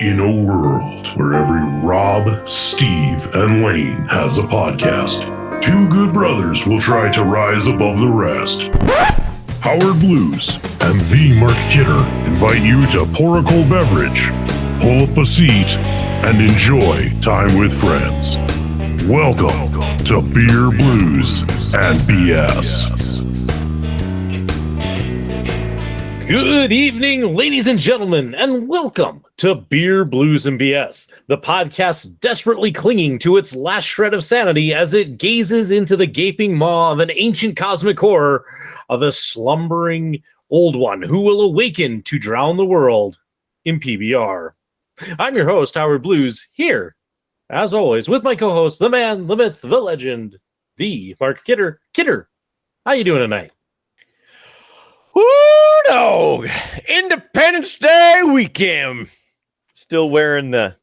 In a world where every Rob, Steve, and Lane has a podcast, two good brothers will try to rise above the rest. Howard Blues and the Mark Kidder invite you to pour a cold beverage, pull up a seat, and enjoy time with friends. Welcome to Beer, Blues, and BS. Good evening, ladies and gentlemen, and welcome to Beer, Blues, and BS, the podcast desperately clinging to its last shred of sanity as it gazes into the gaping maw of an ancient cosmic horror of a slumbering old one who will awaken to drown the world in PBR. I'm your host, Howard Blues, here, as always, with my co-host, the man, the myth, the legend, the Mark Kidder. Kidder, how you doing tonight? Woo, no! Independence Day weekend. Still wearing the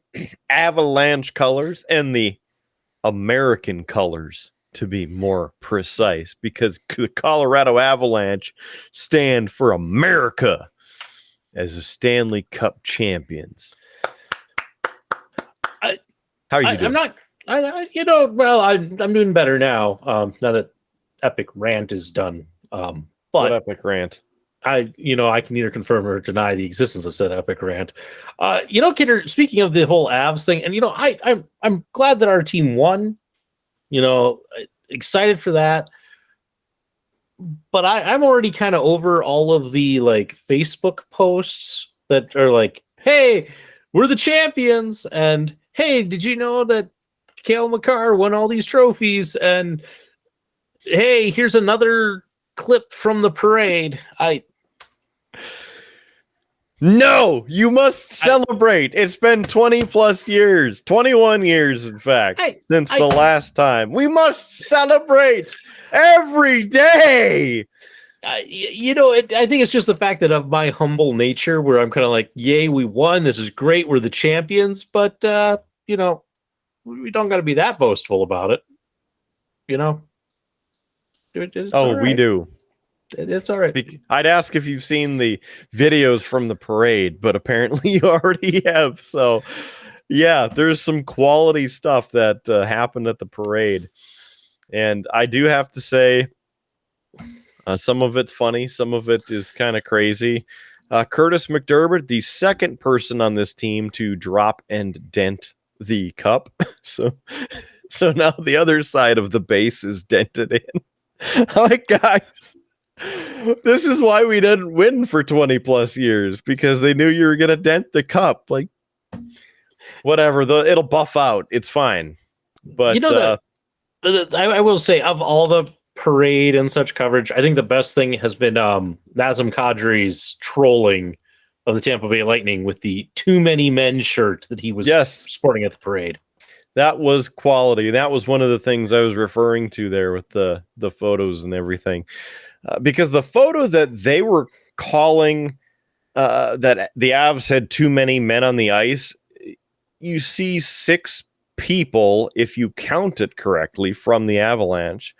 Avalanche colors and the American colors, to be more precise, because the Colorado Avalanche stand for America as the Stanley Cup champions. How are you doing? I'm doing better now. Now that epic rant is done. But what epic rant? I can neither confirm or deny the existence of said epic rant. Kidder, speaking of the whole Avs thing, and I'm glad that our team won. Excited for that. But I'm already kind of over all of the Facebook posts that are like, "Hey, we're the champions," and "Hey, did you know that Cale Makar won all these trophies?" And "Hey, here's another clip from the parade." No, you must celebrate. It's been 20 plus years, 21 years, in fact, since the last time. We must celebrate every day. I think it's just the fact that of my humble nature where I'm kind of like, yay, we won. This is great. We're the champions. But, we don't got to be that boastful about it. We do. It's all right. I'd ask if you've seen the videos from the parade, but apparently you already have. So, yeah, there's some quality stuff that happened at the parade. And I do have to say, some of it's funny. Some of it is kind of crazy. Curtis McDermott, the second person on this team to drop and dent the cup. So now the other side of the base is dented in. Like, guys, this is why we didn't win for 20 plus years, because they knew you were going to dent the cup. Like, whatever, it'll buff out. It's fine. But I will say, of all the parade and such coverage, I think the best thing has been Nazem Kadri's trolling of the Tampa Bay Lightning with the Too Many Men shirt that he was sporting at the parade. That was quality. That was one of the things I was referring to there with the photos and everything. Because the photo that they were calling that the Avs had too many men on the ice, you see 6 people, if you count it correctly, from the Avalanche.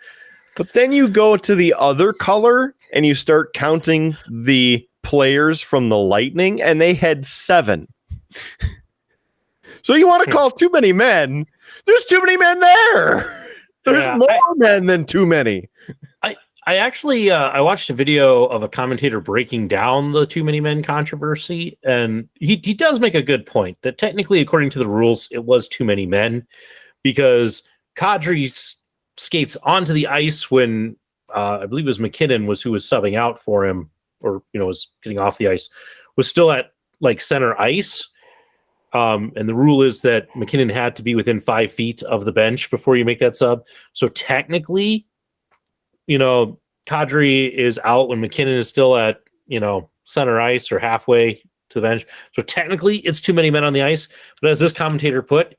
But then you go to the other color and you start counting the players from the Lightning, and they had 7. So you want to call too many men? There's too many men there. There's more men than too many. I actually I watched a video of a commentator breaking down the Too Many Men controversy, and he does make a good point that technically, according to the rules, it was too many men, because Kadri skates onto the ice when I believe it was McKinnon who was subbing out for him, or was getting off the ice, was still at center ice. And the rule is that McKinnon had to be within 5 feet of the bench before you make that sub. So technically, Kadri is out when McKinnon is still at, center ice or halfway to the bench. So technically it's too many men on the ice. But as this commentator put,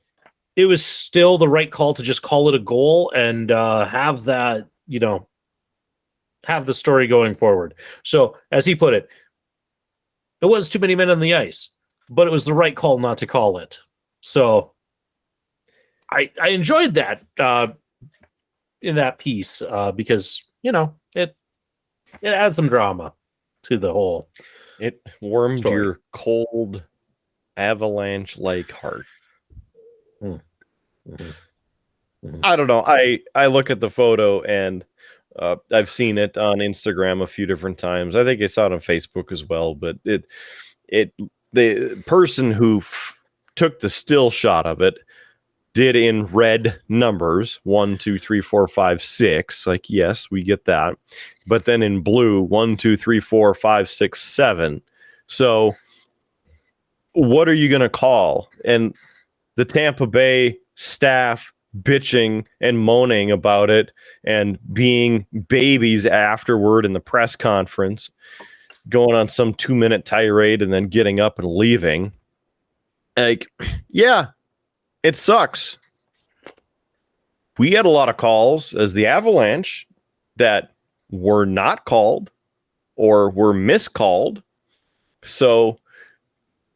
it was still the right call to just call it a goal and have that, have the story going forward. So as he put it, it was too many men on the ice, but it was the right call not to call it. So I enjoyed that in that piece because it adds some drama to the whole. It warmed story. your cold avalanche-like heart. Mm-hmm. Mm-hmm. I don't know. I look at the photo and I've seen it on Instagram a few different times. I think I saw it on Facebook as well. But the person who took the still shot of it did in red numbers 1, 2, 3, 4, 5, 6. Like, yes, we get that. But then in blue 1, 2, 3, 4, 5, 6, 7. So what are you going to call? And the Tampa Bay staff bitching and moaning about it and being babies afterward in the press conference, going on some 2-minute tirade and then getting up and leaving. Like, yeah, it sucks. We had a lot of calls as the Avalanche that were not called or were miscalled. So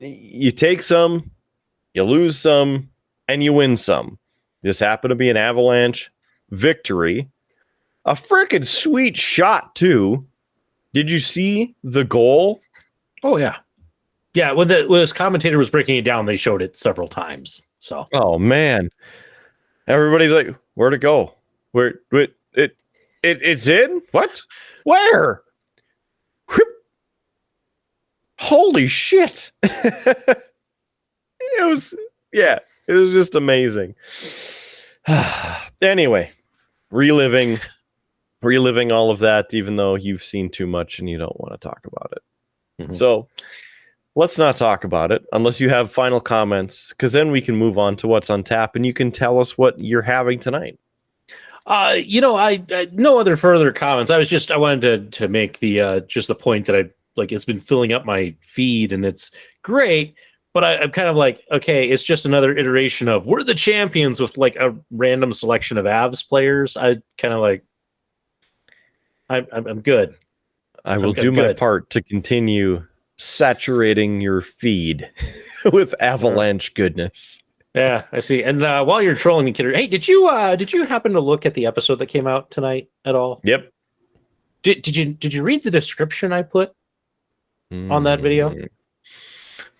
you take some, you lose some, and you win some. This happened to be an Avalanche victory. A freaking sweet shot, too. Did you see the goal? Oh, yeah. Yeah, when this commentator was breaking it down, they showed it several times. So, oh, man. Everybody's like, where'd it go? It's in? What? Where? Holy shit. It was just amazing. Anyway, reliving all of that, even though you've seen too much and you don't want to talk about it. Mm-hmm. So let's not talk about it unless you have final comments, because then we can move on to what's on tap and you can tell us what you're having tonight. I no other further comments. I wanted to make the just the point that it's been filling up my feed and it's great. But I'm kind of like, okay, it's just another iteration of we're the champions with like a random selection of Avs players. I kind of like, I'm good. I will do my part to continue saturating your feed with Avalanche goodness. Yeah, I see. And while you're trolling me, Kidder, hey, did you happen to look at the episode that came out tonight at all? Yep. Did you read the description I put on that video?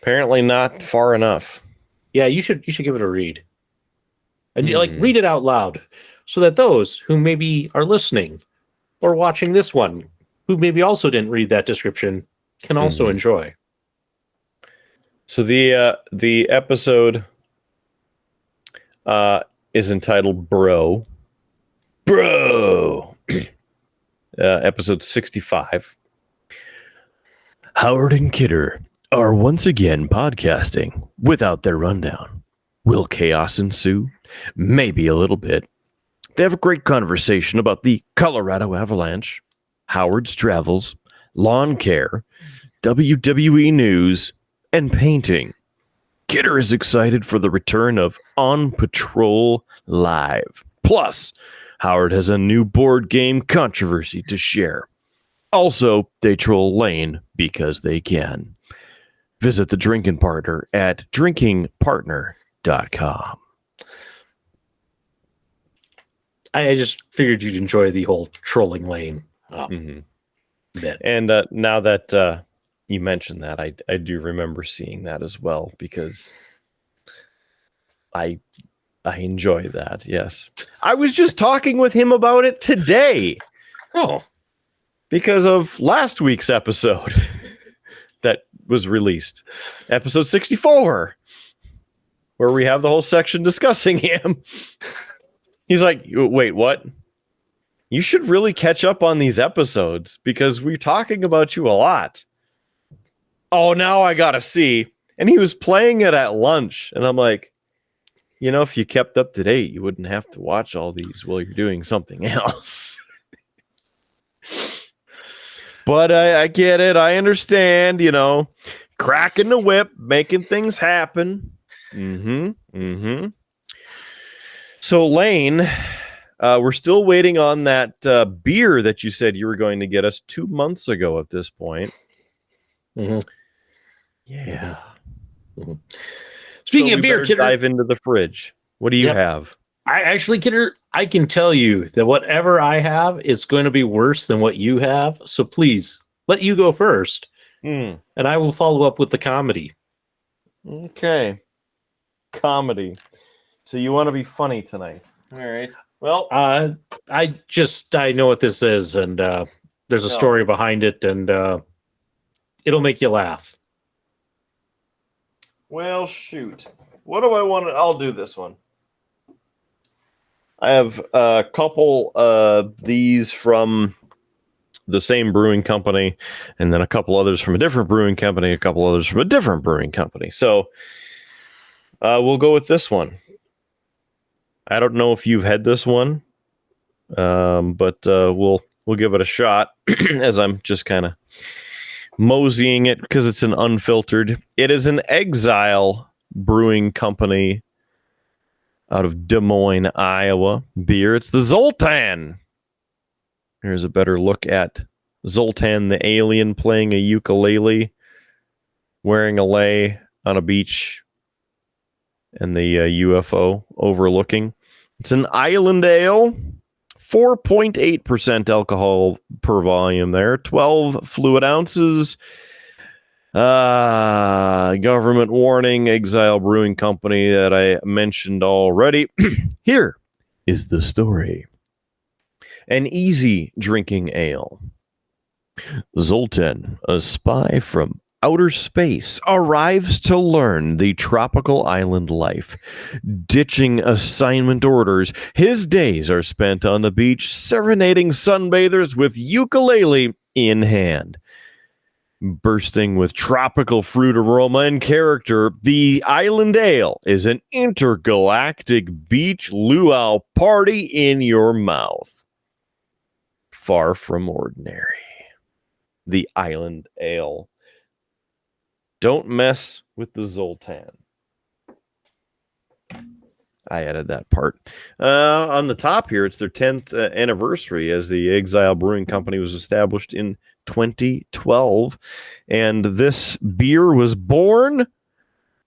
Apparently not far enough. Yeah, you should give it a read. And read it out loud so that those who maybe are listening or watching this one, who maybe also didn't read that description, can also enjoy. So the episode is entitled Bro. Episode 65. Howard and Kidder are once again podcasting without their rundown. Will chaos ensue? Maybe a little bit. They have a great conversation about the Colorado Avalanche, Howard's travels, lawn care, WWE news, and painting. Kidder is excited for the return of On Patrol Live. Plus, Howard has a new board game controversy to share. Also, they troll Lane because they can. Visit the Drinkin Partner at drinkingpartner.com. I just figured you'd enjoy the whole trolling Lane bit. And now that you mentioned that, I do remember seeing that as well, because I enjoy that, yes. I was just talking with him about it today. Oh. Because of last week's episode that was released. Episode 64. Where we have the whole section discussing him. He's like, wait, what? You should really catch up on these episodes because we're talking about you a lot. Oh, now I gotta see. And he was playing it at lunch. And I'm like, if you kept up to date, you wouldn't have to watch all these while you're doing something else. But I get it. I understand, cracking the whip, making things happen. So, Lane, we're still waiting on that beer that you said you were going to get us 2 months ago at this point. Yeah. Speaking of beer, Kidder, dive into the fridge. What do you have? Kidder, I can tell you that whatever I have is going to be worse than what you have. So please let you go first, and I will follow up with the comedy. Okay. Comedy. So you want to be funny tonight. All right. Well, I know what this is, and there's a story behind it, and it'll make you laugh. well, shoot. What do I want to... I'll do this one. I have a couple of these from the same brewing company, and then a couple others from a different brewing company, a couple others from a different brewing company. So we'll go with this one. I don't know if you've had this one, but we'll give it a shot as I'm just kind of moseying it because it's an unfiltered. It is an Exile Brewing Company out of Des Moines, Iowa beer. It's the Zoltan. Here's a better look at Zoltan the alien playing a ukulele, wearing a lei on a beach, and the UFO overlooking. It's an island ale, 4.8% alcohol per volume there, 12 fluid ounces. Government warning, Exile Brewing Company that I mentioned already. Here is the story. An easy drinking ale. Zoltan, a spy from outer space, arrives to learn the tropical island life. Ditching assignment orders, his days are spent on the beach serenading sunbathers with ukulele in hand. Bursting with tropical fruit aroma and character, the Island Ale is an intergalactic beach luau party in your mouth. Far from ordinary. The Island Ale. Don't mess with the Zoltan. I added that part. On the top here, it's their 10th anniversary as the Exile Brewing Company was established in 2012. And this beer was born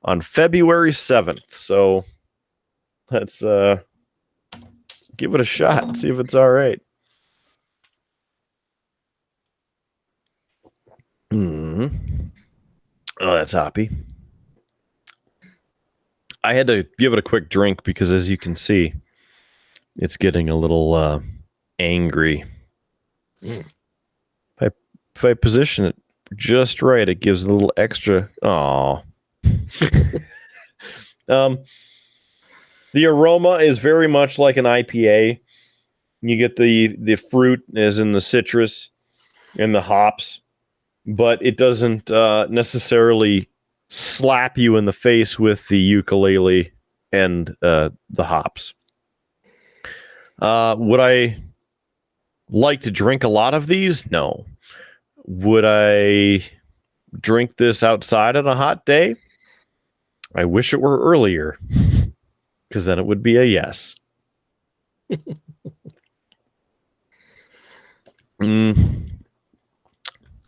on February 7th. So let's give it a shot and see if it's all right. Oh, that's hoppy. I had to give it a quick drink because, as you can see, it's getting a little angry. If I position it just right, it gives a little extra. Aw. The aroma is very much like an IPA. You get the fruit as in the citrus and the hops, but it doesn't necessarily slap you in the face with the ukulele and the hops. Would I like to drink a lot of these? No. Would I drink this outside on a hot day? I wish it were earlier, because then it would be a yes.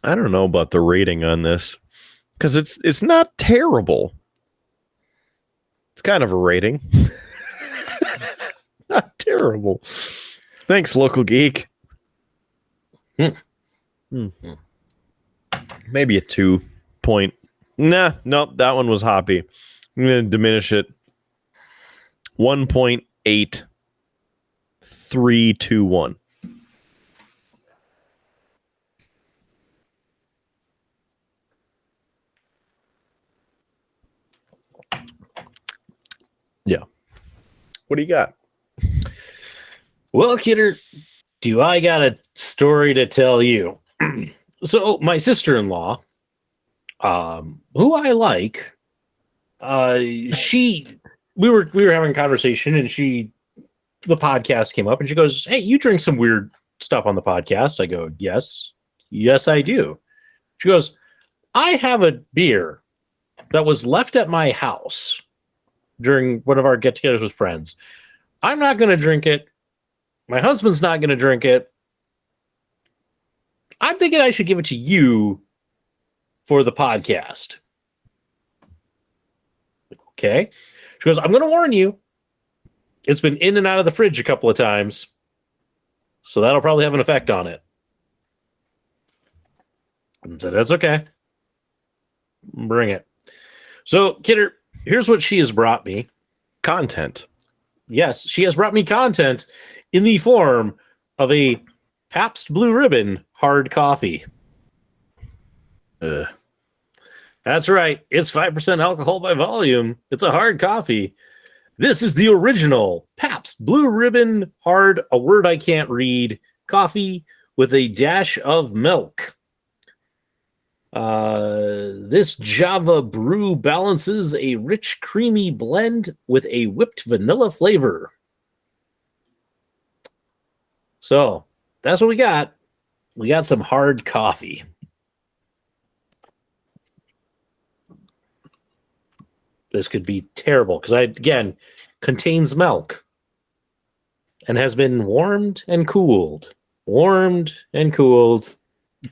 I don't know about the rating on this, because it's not terrible. It's kind of a rating. Not terrible. Thanks, local geek. Maybe a 2 point. Nope, that one was hoppy. I'm going to diminish it. 1.8321. Yeah. What do you got? Well, Kidder, do I got a story to tell you? So my sister-in-law, who I like, we were having a conversation, and the podcast came up, and she goes, "Hey, you drink some weird stuff on the podcast?" I go, yes, I do. She goes, "I have a beer that was left at my house during one of our get-togethers with friends. I'm not going to drink it. My husband's not going to drink it. I'm thinking I should give it to you for the podcast." Okay. She goes, "I'm going to warn you. It's been in and out of the fridge a couple of times, so that'll probably have an effect on it." And so that's okay. Bring it. So, Kidder, here's what she has brought me. Content. Yes, she has brought me content in the form of a Pabst Blue Ribbon hard coffee. That's right. It's 5% alcohol by volume. It's a hard coffee. This is the original Pabst Blue Ribbon hard, a word I can't read, coffee with a dash of milk. This Java brew balances a rich, creamy blend with a whipped vanilla flavor. So that's what we got. We got some hard coffee. This could be terrible because again, contains milk and has been warmed and cooled. Warmed and cooled.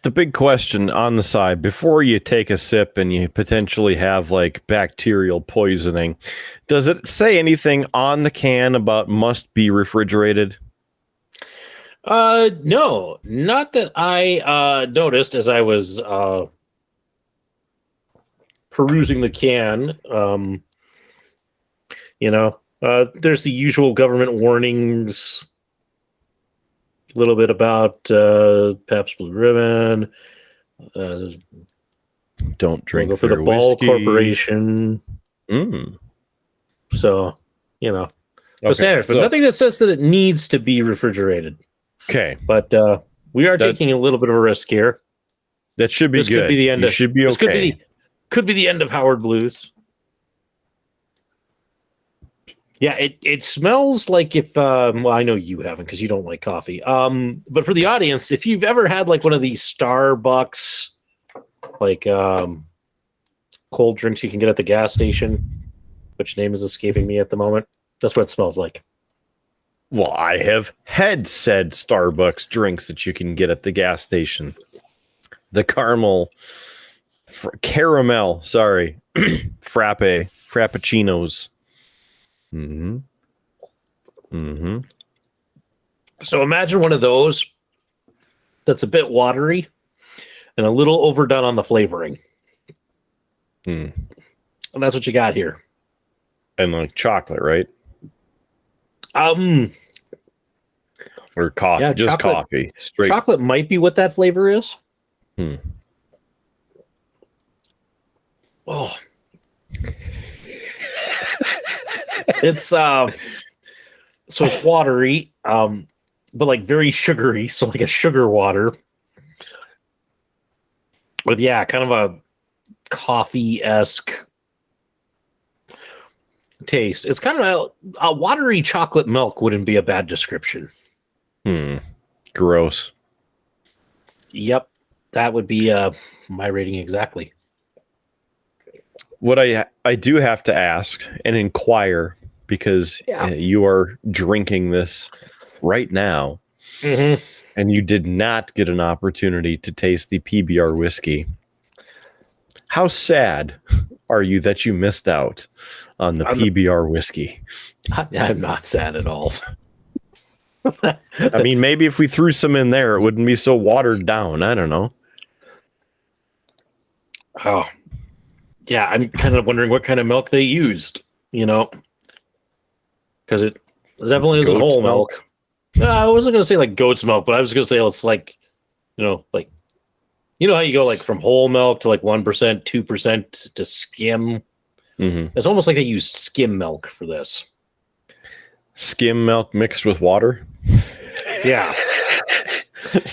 The big question on the side, before you take a sip and you potentially have like bacterial poisoning, does it say anything on the can about must be refrigerated? No, not that I noticed as I was perusing the can. There's the usual government warnings. A little bit about Pabst Blue Ribbon. Don't drink for the Ball Corporation. So, the standards, but nothing that says that it needs to be refrigerated. Okay, but we are taking a little bit of a risk here. That should be this good. Could be the end. Should be okay. Could be the end of Howard Blues. Yeah, it smells like if I know you haven't because you don't like coffee. But for the audience, if you've ever had like one of these Starbucks like cold drinks you can get at the gas station, which name is escaping me at the moment. That's what it smells like. Well, I have had said Starbucks drinks that you can get at the gas station. The caramel, frappuccinos. So imagine one of those that's a bit watery and a little overdone on the flavoring. And that's what you got here. And like chocolate, right? Or coffee, yeah, just chocolate, coffee. Straight chocolate might be what that flavor is. Oh. It's so it's watery, but like very sugary, so like a sugar water. With kind of a coffee-esque taste. It's kind of a watery chocolate milk wouldn't be a bad description. Gross. Yep. That would be my rating exactly. What I do have to ask and inquire, because you are drinking this right now, and you did not get an opportunity to taste the PBR whiskey. How sad are you that you missed out on the PBR whiskey? I'm not sad at all. I mean, maybe if we threw some in there, it wouldn't be so watered down. I don't know. Oh, yeah. I'm kind of wondering what kind of milk they used, because it definitely isn't whole milk. No, I wasn't going to say like goat's milk, but I was going to say it's like, how you go like from whole milk to like 1%, 2% to skim. It's almost like they use skim milk for this. Skim milk mixed with water. Yeah.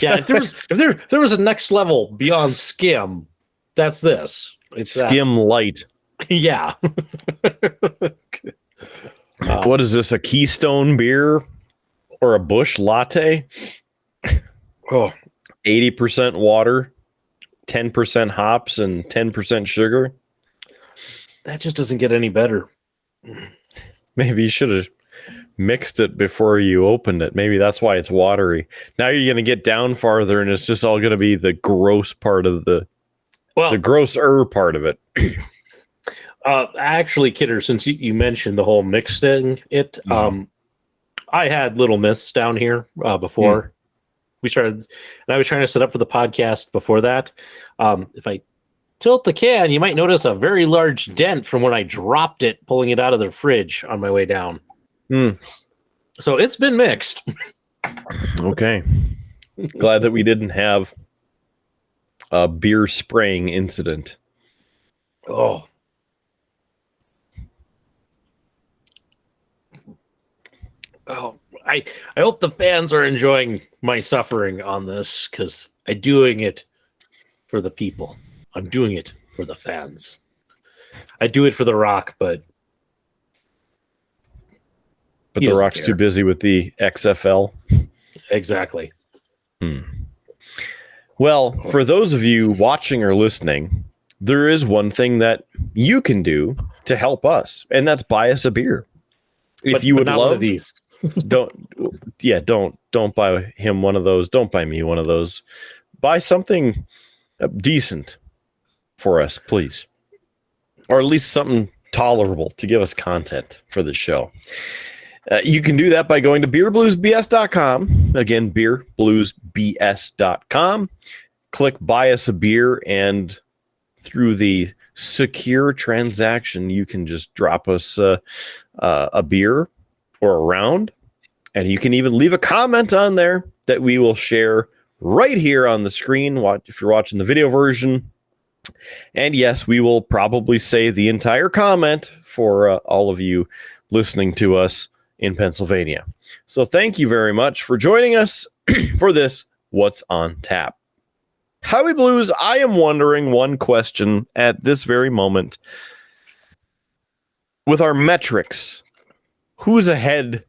Yeah. If there was a next level beyond skim, that's this. It's skim light. Yeah. What is this? A Keystone beer or a Busch latte? 80% water, 10% hops, and 10% sugar. That just doesn't get any better. Maybe you should have mixed it before you opened it. Maybe that's why it's watery. Now you're going to get down farther, and it's just all going to be the gross part of the grosser part of it. Actually, Kidder, since you mentioned the whole mixing it, I had Little Miss down here before we started, and I was trying to set up for the podcast before that. If I tilt the can, you might notice a very large dent from when I dropped it, pulling it out of the fridge on my way down. So it's been mixed. Okay. Glad that we didn't have a beer spraying incident. Oh. Oh, I hope the fans are enjoying my suffering on this, because I'm doing it for the people. I'm doing it for the fans. I do it for The Rock, but The Rock's too busy with the XFL. Exactly. Well, for those of you watching or listening, there is one thing that you can do to help us, and that's buy us a beer. If you would not love one of these, don't buy him one of those. Don't buy me one of those. Buy something decent for us, please, or at least something tolerable to give us content for the show. You can do that by going to beerbluesbs.com. Again, beerbluesbs.com. Click buy us a beer, and through the secure transaction, you can just drop us a beer or a round, and you can even leave a comment on there that we will share right here on the screen if you're watching the video version. And yes, we will probably say the entire comment for all of you listening to us in Pennsylvania. So thank you very much for joining us for this What's on Tap. Howie Blues, I am wondering one question at this very moment. With our metrics, who's ahead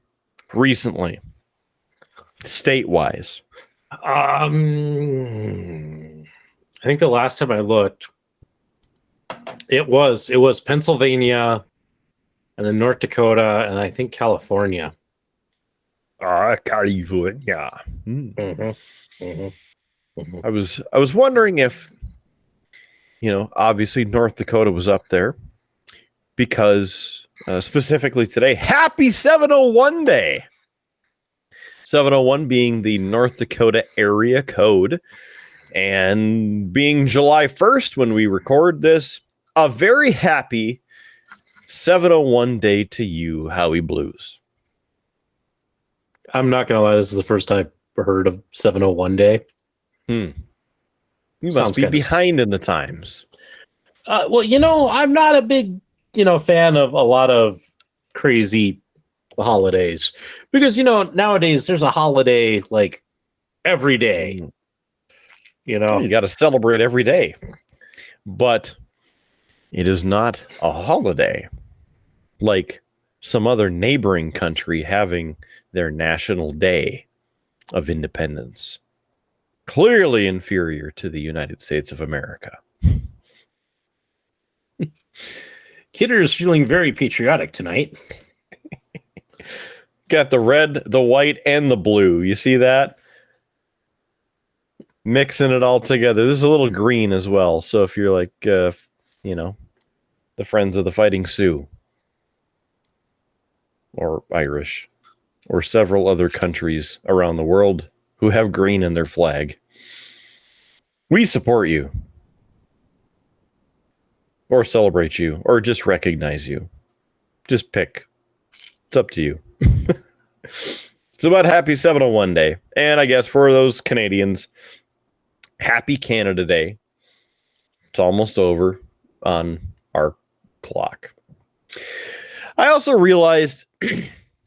recently, state-wise? I think the last time I looked, it was Pennsylvania, and then North Dakota, and I think California. California. I was wondering if, obviously North Dakota was up there because specifically today, happy 701 day. 701 being the North Dakota area code, and being July 1st when we record this, a very happy 701 day to you, Howie Blues. I'm not gonna lie, this is the first time I've heard of 701 day. You must be behind in the times. Well, I'm not a big, fan of a lot of crazy holidays, because, nowadays there's a holiday like every day. You got to celebrate every day, but it is not a holiday like some other neighboring country having their national day of independence. Clearly inferior to the United States of America. Kidder is feeling very patriotic tonight. Got the red, the white, and the blue. You see that? Mixing it all together. There's a little green as well. So if you're like, the Friends of the Fighting Sioux, or Irish, or several other countries around the world who have green in their flag, we support you, or celebrate you, or just recognize you. Just pick. It's up to you. It's about happy 701 day. And I guess for those Canadians, happy Canada Day. It's almost over on our clock. I also realized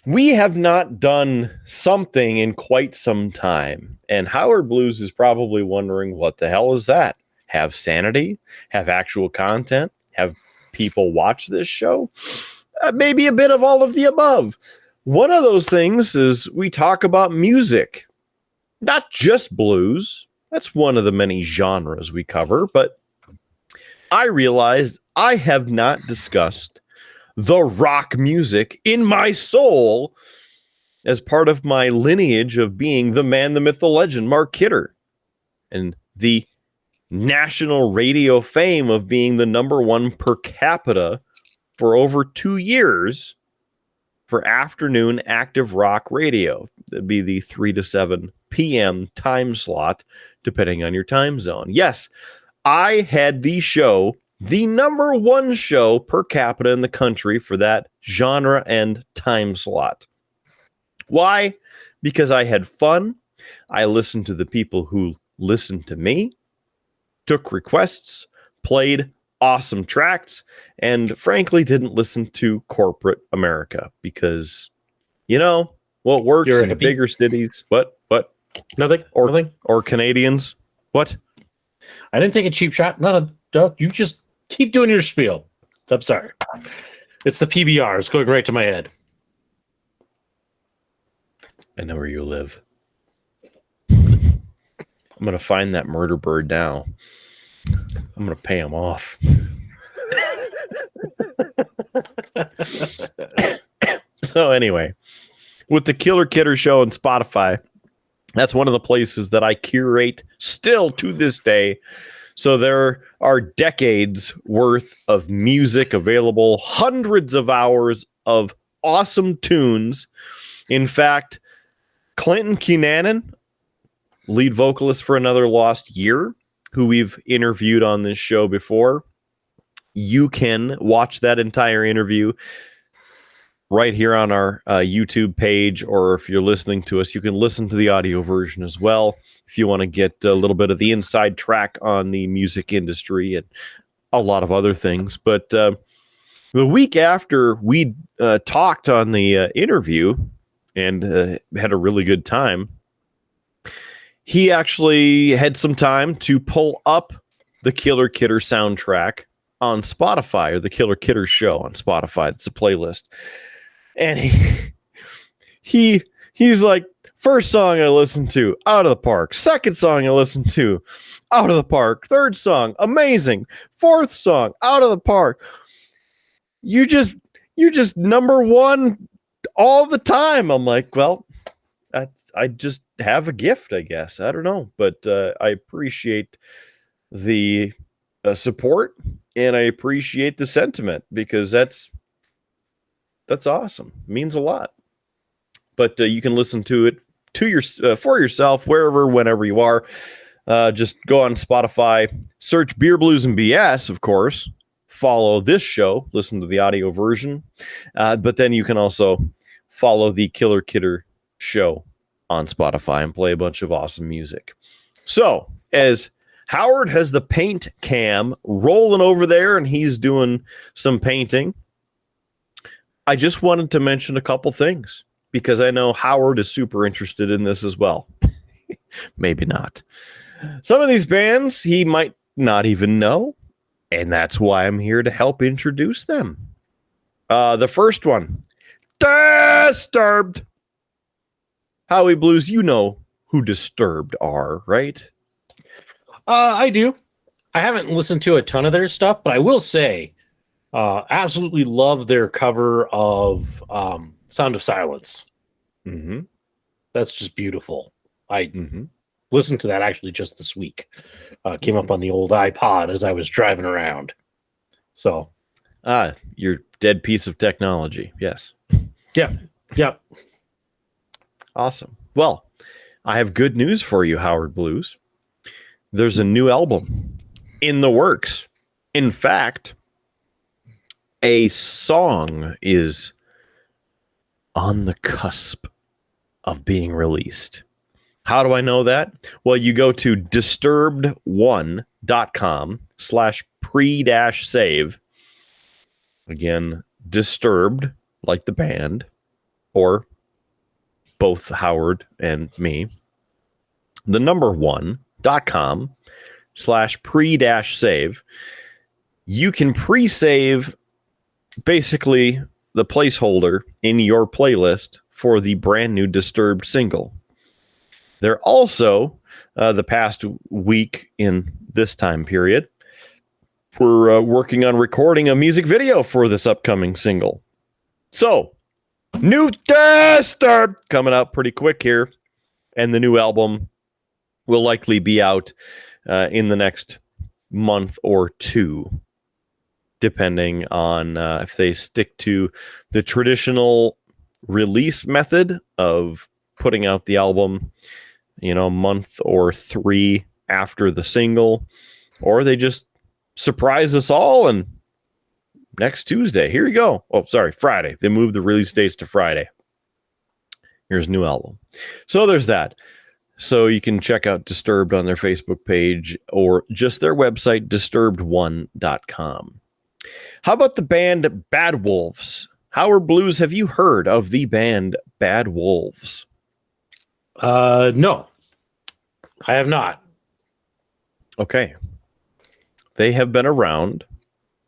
we have not done something in quite some time. And Howard Blues is probably wondering, what the hell is that? Have sanity? Have actual content? Have people watch this show? Maybe a bit of all of the above. One of those things is we talk about music. Not just blues. That's one of the many genres we cover. But I realized I have not discussed the rock music in my soul as part of my lineage of being the man, the myth, the legend, Mark Kidder, and the national radio fame of being the #1 per capita for over 2 years for afternoon active rock radio. That'd be the 3 to 7 p.m. time slot, depending on your time zone. Yes, I had the show, the number one show per capita in the country for that genre and time slot. Why? Because I had fun. I listened to the people who listened to me, took requests, played awesome tracks, and frankly didn't listen to corporate America because, what works You're a in hippie. bigger cities. What? Nothing. Nothing. Or Canadians. What? I didn't take a cheap shot. Nothing. Don't. You just keep doing your spiel. I'm sorry. It's the PBR. It's going right to my head. I know where you live. I'm going to find that murder bird now. I'm going to pay him off. So anyway, with the Killer Kidder show on Spotify, that's one of the places that I curate still to this day. So there are decades worth of music available, hundreds of hours of awesome tunes. In fact, Clinton Cunanan, lead vocalist for Another Lost Year, who we've interviewed on this show before, you can watch that entire interview right here on our YouTube page, or if you're listening to us, you can listen to the audio version as well if you want to get a little bit of the inside track on the music industry and a lot of other things. But the week after we talked on the interview and had a really good time, he actually had some time to pull up the Killer Kidder soundtrack on Spotify, or the Killer Kidder show on Spotify. It's a playlist. And he's like, first song I listened to, Out of the Park. Second song I listened to, Out of the Park. Third song, amazing. Fourth song, Out of the Park. You just number one all the time. I'm like, well, I just have a gift, I guess. I don't know, but I appreciate the support, and I appreciate the sentiment, because that's awesome. It means a lot. But you can listen to it for yourself, wherever, whenever you are. Just go on Spotify, search Beer, Blues, and BS, of course. Follow this show, listen to the audio version. But then you can also follow the Killer Kidder show on Spotify and play a bunch of awesome music. So, as Howard has the paint cam rolling over there and he's doing some painting, I just wanted to mention a couple things, because I know Howard is super interested in this as well. Maybe not. Some of these bands he might not even know, and that's why I'm here to help introduce them. The first one, Disturbed. Howie Blues, you know who Disturbed are, right? I do. I haven't listened to a ton of their stuff, but I will say, absolutely love their cover of Sound of Silence. Mm-hmm. That's just beautiful. I listened to that actually just this week. Came up on the old iPod as I was driving around. So, your dead piece of technology. Yes. Yeah. Awesome. Well, I have good news for you, Howard Blues. There's a new album in the works. In fact, a song is on the cusp of being released. How do I know that? Well, you go to disturbed1.com/pre-save. Again, Disturbed, like the band, or both Howard and me. The number 1.com/pre-save. You can pre-save basically the placeholder in your playlist for the brand new Disturbed single. They're also, the past week in this time period, we're working on recording a music video for this upcoming single. So, new Disturbed coming out pretty quick here, and the new album will likely be out in the next month or two, depending on if they stick to the traditional release method of putting out the album, a month or three after the single, or they just surprise us all and next Tuesday, here you go. Oh, sorry, Friday. They moved the release dates to Friday. Here's a new album. So there's that. So you can check out Disturbed on their Facebook page or just their website, disturbed1.com. How about the band Bad Wolves? Howard Blues, have you heard of the band Bad Wolves? No, I have not. Okay. They have been around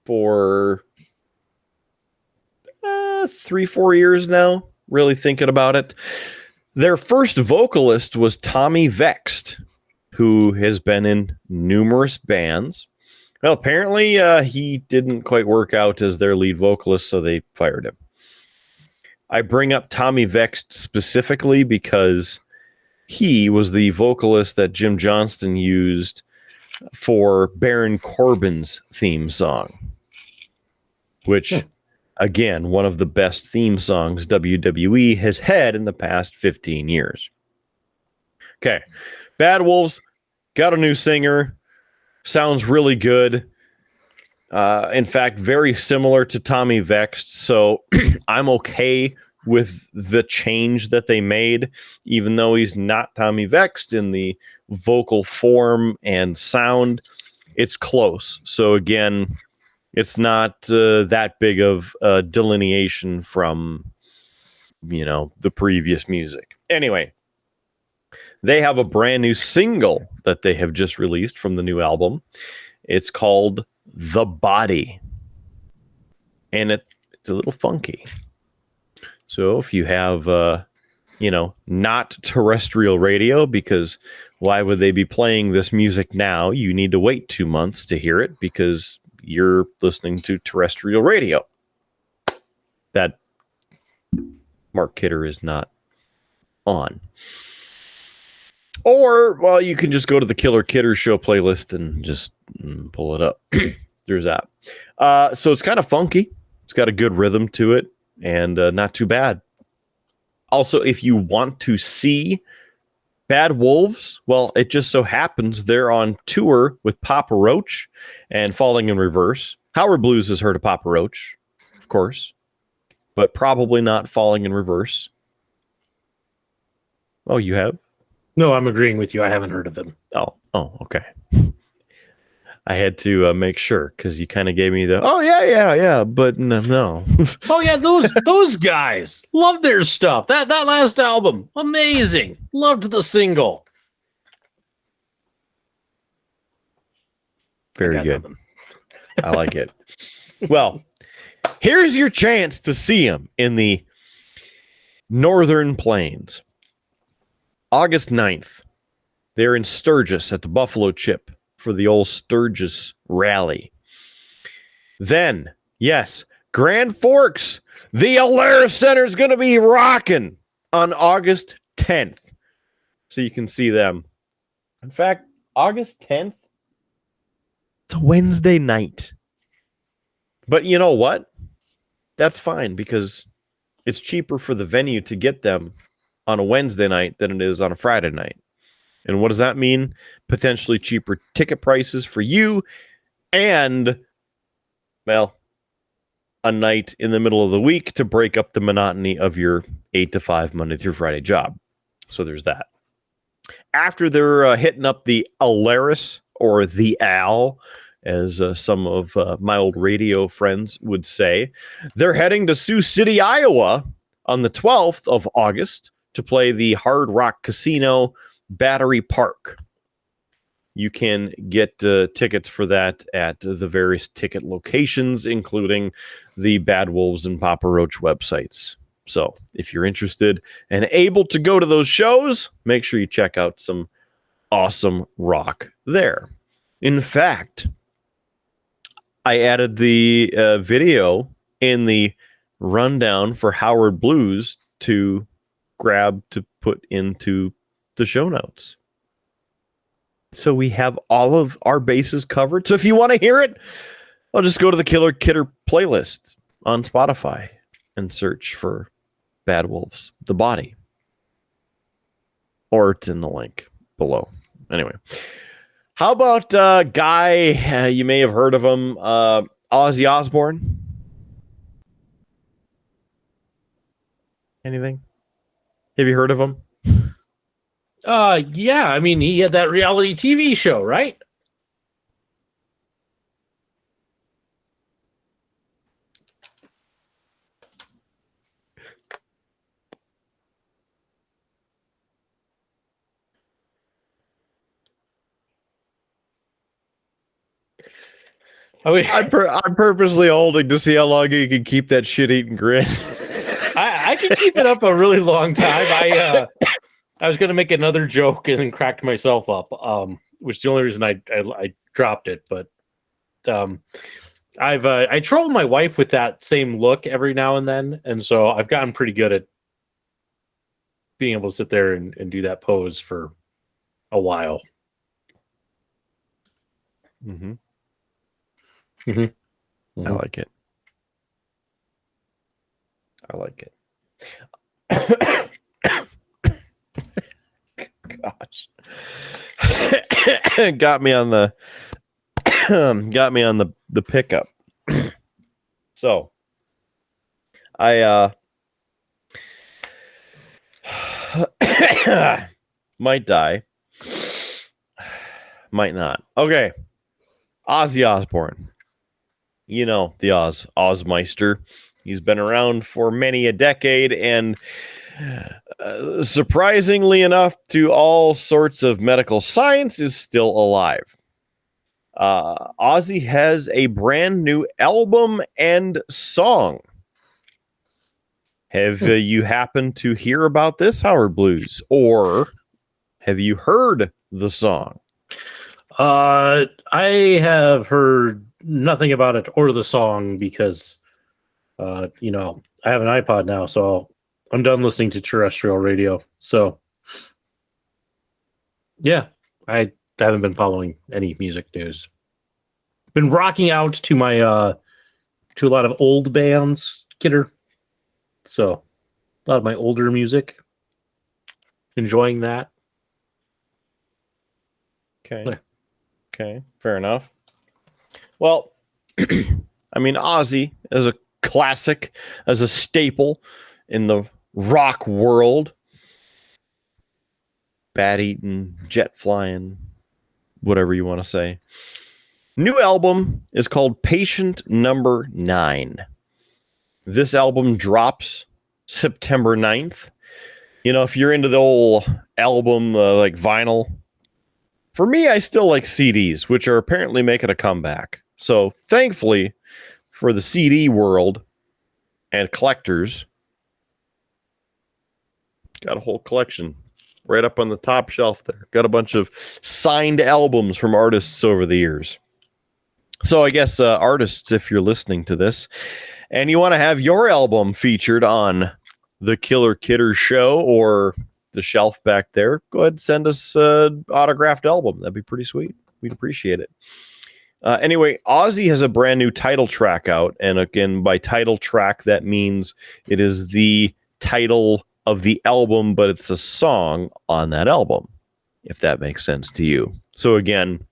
for 3-4 years now, really thinking about it. Their first vocalist was Tommy Vext, who has been in numerous bands. Well, apparently he didn't quite work out as their lead vocalist, so they fired him. I bring up Tommy Vext specifically because he was the vocalist that Jim Johnston used for Baron Corbin's theme song, which, again, one of the best theme songs WWE has had in the past 15 years. Okay, Bad Wolves got a new singer. Sounds really good. In fact, very similar to Tommy Vext. So I'm okay with the change that they made, even though he's not Tommy Vext in the vocal form and sound. It's close. So again, it's not that big of a delineation from, the previous music. Anyway, they have a brand new single that they have just released from the new album. It's called The Body. And it's a little funky. So if you have, not terrestrial radio, because why would they be playing this music now? You need to wait 2 months to hear it because you're listening to terrestrial radio. That Mark Kidder is not on. Or, well, you can just go to the Killer Kidder Show playlist and just pull it up. There's that. So it's kind of funky. It's got a good rhythm to it and not too bad. Also, if you want to see Bad Wolves, well, it just so happens they're on tour with Papa Roach and Falling in Reverse. Howard Blues has heard of Papa Roach, of course, but probably not Falling in Reverse. Oh, you have? No, I'm agreeing with you. I haven't heard of him. Oh, okay. I had to make sure because you kind of gave me the, oh, yeah, but no. Oh, yeah, those guys. Love their stuff. That last album, amazing. Loved the single. Very good. I like it. Well, here's your chance to see them in the Northern Plains. August 9th, they're in Sturgis at the Buffalo Chip for the old Sturgis rally. Then, yes, Grand Forks, the Alerus Center is going to be rocking on August 10th. So you can see them. In fact, August 10th, it's a Wednesday night. But you know what? That's fine because it's cheaper for the venue to get them on a Wednesday night than it is on a Friday night. And what does that mean? Potentially cheaper ticket prices for you and, well, a night in the middle of the week to break up the monotony of your 8 to 5 Monday through Friday job. So there's that. After they're hitting up the Alerus, or the Al, as some of my old radio friends would say, they're heading to Sioux City, Iowa on the 12th of August to play the Hard Rock Casino Battery Park. You can get tickets for that at the various ticket locations, including the Bad Wolves and Papa Roach websites. So if you're interested and able to go to those shows, make sure you check out some awesome rock there. In fact, I added the video in the rundown for Howard Blues to grab to put into the show notes. So we have all of our bases covered. So if you want to hear it, I'll just go to the Killer Kidder playlist on Spotify and search for Bad Wolves, The Body. Or it's in the link below. Anyway. How about guy, you may have heard of him, Ozzy Osbourne? Anything? Have you heard of him? Yeah, I mean, he had that reality TV show, right? I mean, I'm purposely holding to see how long you can keep that shit-eating grin. I can keep it up a really long time. I was going to make another joke and then cracked myself up, which is the only reason I dropped it. But I troll my wife with that same look every now and then, and so I've gotten pretty good at being able to sit there and do that pose for a while. Mm-hmm. Mm-hmm. I like it. Gosh. got me on the pickup. So I might die. Might not. Okay. Ozzy Osbourne. You know, the Ozmeister. He's been around for many a decade, and surprisingly enough to all sorts of medical science, is still alive. Ozzy has a brand new album and song. Have you happened to hear about this, Howard Blues? Or have you heard the song? I have heard nothing about it or the song because, I have an iPod now, so I'm done listening to terrestrial radio. So, yeah, I haven't been following any music news. Been rocking out to my to a lot of old bands, Kidder. So, a lot of my older music. Enjoying that. Okay. Yeah. Okay, fair enough. Well, I mean, Ozzy as a classic, as a staple in the rock world. Bat eating, jet flying, whatever you want to say. New album is called Patient Number 9. This album drops September 9th. You know, if you're into the old album, like vinyl, for me, I still like CDs, which are apparently making a comeback. So thankfully for the CD world and collectors, got a whole collection right up on the top shelf there. Got a bunch of signed albums from artists over the years. So I guess artists, if you're listening to this and you want to have your album featured on the Killer Kidder show or the shelf back there, go ahead and send us an autographed album. That'd be pretty sweet. We'd appreciate it. Anyway, Ozzy has a brand new title track out. And again, by title track, that means it is the title of the album, but it's a song on that album, if that makes sense to you. So again,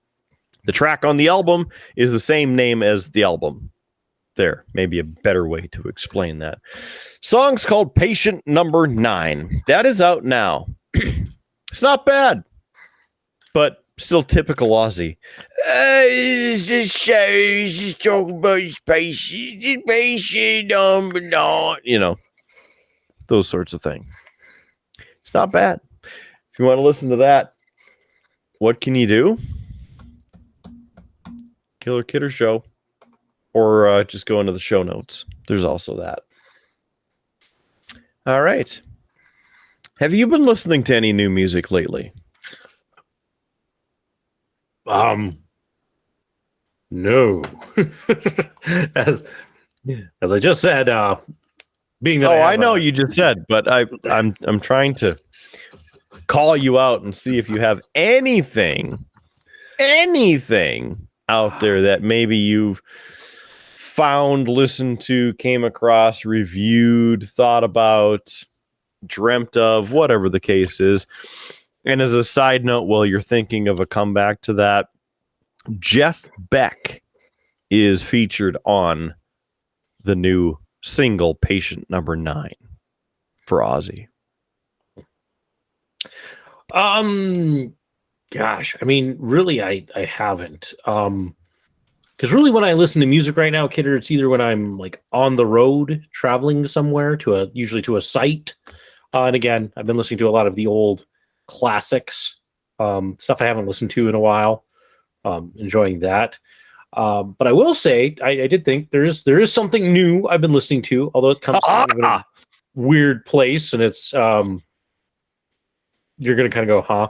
the track on the album is the same name as the album. There, maybe a better way to explain that. Song's called Patient Number 9. That is out now. It's not bad, but still typical Ozzy. It's just talking about patient number 9. You know, those sorts of things. It's not bad. If you want to listen to that, what can you do? Killer Kidder Show. Or just go into the show notes. There's also that. All right. Have you been listening to any new music lately? No. as I just said, being that I know you just said, but I'm trying to call you out and see if you have anything out there that maybe you've found, listened to, came across, reviewed, thought about, dreamt of, whatever the case is. And as a side note, while you're thinking of a comeback to that, Jeff Beck is featured on the new single Patient Number 9 for Ozzy. Gosh, I mean, really, I haven't. Because really, when I listen to music right now, Kidder, it's either when I'm like on the road traveling somewhere usually to a site. And again, I've been listening to a lot of the old classics, stuff I haven't listened to in a while. Enjoying that. But I will say, I did think there is something new I've been listening to, although it comes from a weird place, and it's you're gonna kind of go, huh?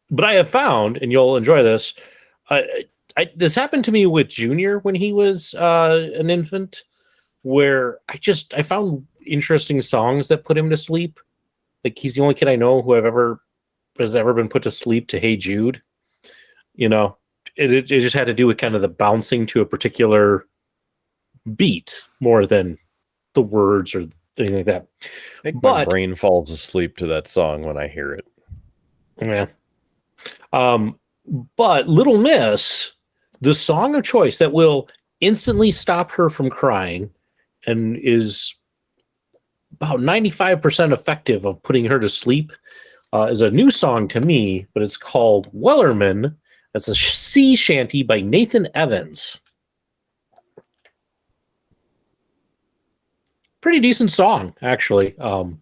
But I have found, and you'll enjoy this. This happened to me with Junior when he was an infant, where I found interesting songs that put him to sleep. Like, he's the only kid I know who has ever been put to sleep to Hey Jude. You know, it just had to do with kind of the bouncing to a particular beat more than the words or anything like that. I think my brain falls asleep to that song when I hear it. Yeah. But Little Miss, the song of choice that will instantly stop her from crying and is about 95% effective of putting her to sleep, is a new song to me, but it's called Wellerman. That's a sea shanty by Nathan Evans. Pretty decent song, actually. For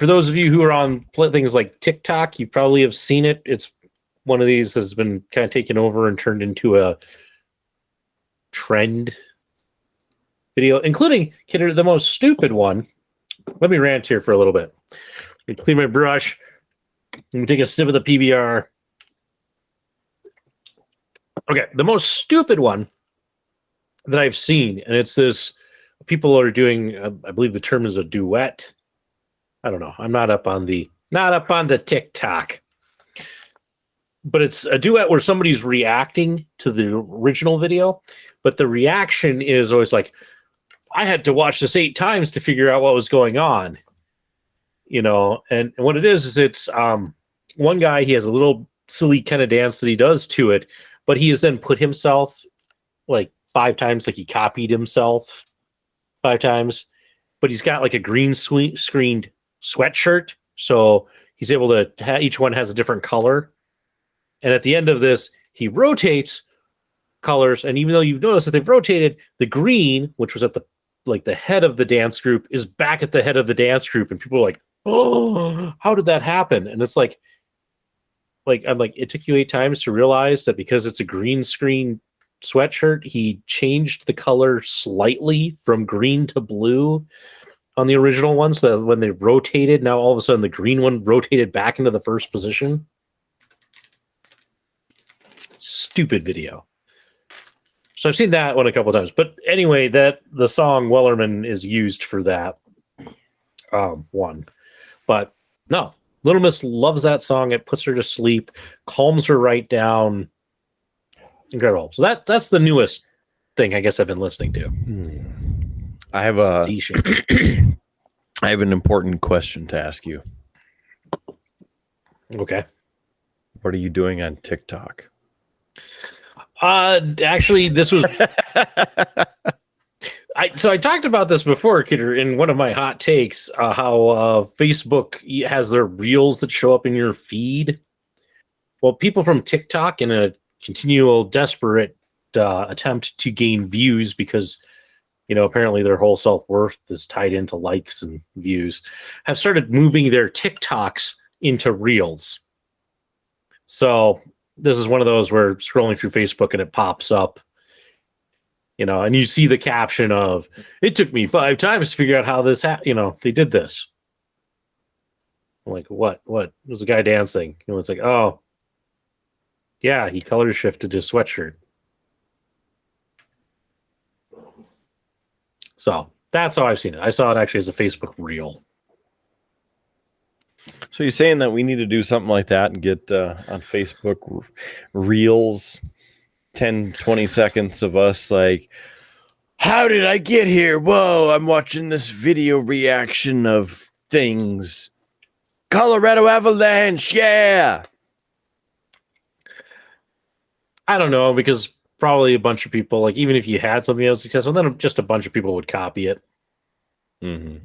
those of you who are on things like TikTok, you probably have seen it. It's one of these that's been kind of taken over and turned into a trend video, including Kidder, the most stupid one. Let me rant here for a little bit. Let me clean my brush. Let me take a sip of the PBR. Okay, the most stupid one that I've seen, and it's this, people are doing, I believe the term is a duet. I don't know. I'm not up on the TikTok. But it's a duet where somebody's reacting to the original video, but the reaction is always like, I had to watch this 8 times to figure out what was going on. You know, and what it is it's one guy, he has a little silly kind of dance that he does to it, but he has then put himself like 5 times, like he copied himself 5 times, but he's got like a green screened sweatshirt. So he's able to, each one has a different color. And at the end of this, he rotates colors. And even though you've noticed that they've rotated, the green, which was at the head of the dance group, is back at the head of the dance group. And people are like, oh, how did that happen? And it's like I'm like, it took you 8 times to realize that because it's a green screen sweatshirt, he changed the color slightly from green to blue on the original one. So that when they rotated, now all of a sudden the green one rotated back into the first position. Stupid video. So I've seen that one a couple of times. But anyway, that the song Wellerman is used for that one. But no, Little Miss loves that song. It puts her to sleep, calms her right down. Incredible. So that's the newest thing I guess I've been listening to. I have I have an important question to ask you. Okay. What are you doing on TikTok? Actually, this was I talked about this before, Kidder, in one of my hot takes, how Facebook has their reels that show up in your feed. Well, people from TikTok, in a continual desperate attempt to gain views, because apparently their whole self-worth is tied into likes and views, have started moving their TikToks into reels. So this is one of those where scrolling through Facebook and it pops up, and you see the caption of, it took me 5 times to figure out how this they did this. I'm like, what was the guy dancing? It's like, oh yeah, he color shifted his sweatshirt. So that's how I've seen it. I saw it actually as a Facebook reel. So you're saying that we need to do something like that and get on Facebook reels, 10, 20 seconds of us like, how did I get here? Whoa, I'm watching this video reaction of things. Colorado Avalanche, yeah. I don't know, because probably a bunch of people, like, even if you had something that was successful, then just a bunch of people would copy it. Mm-hmm.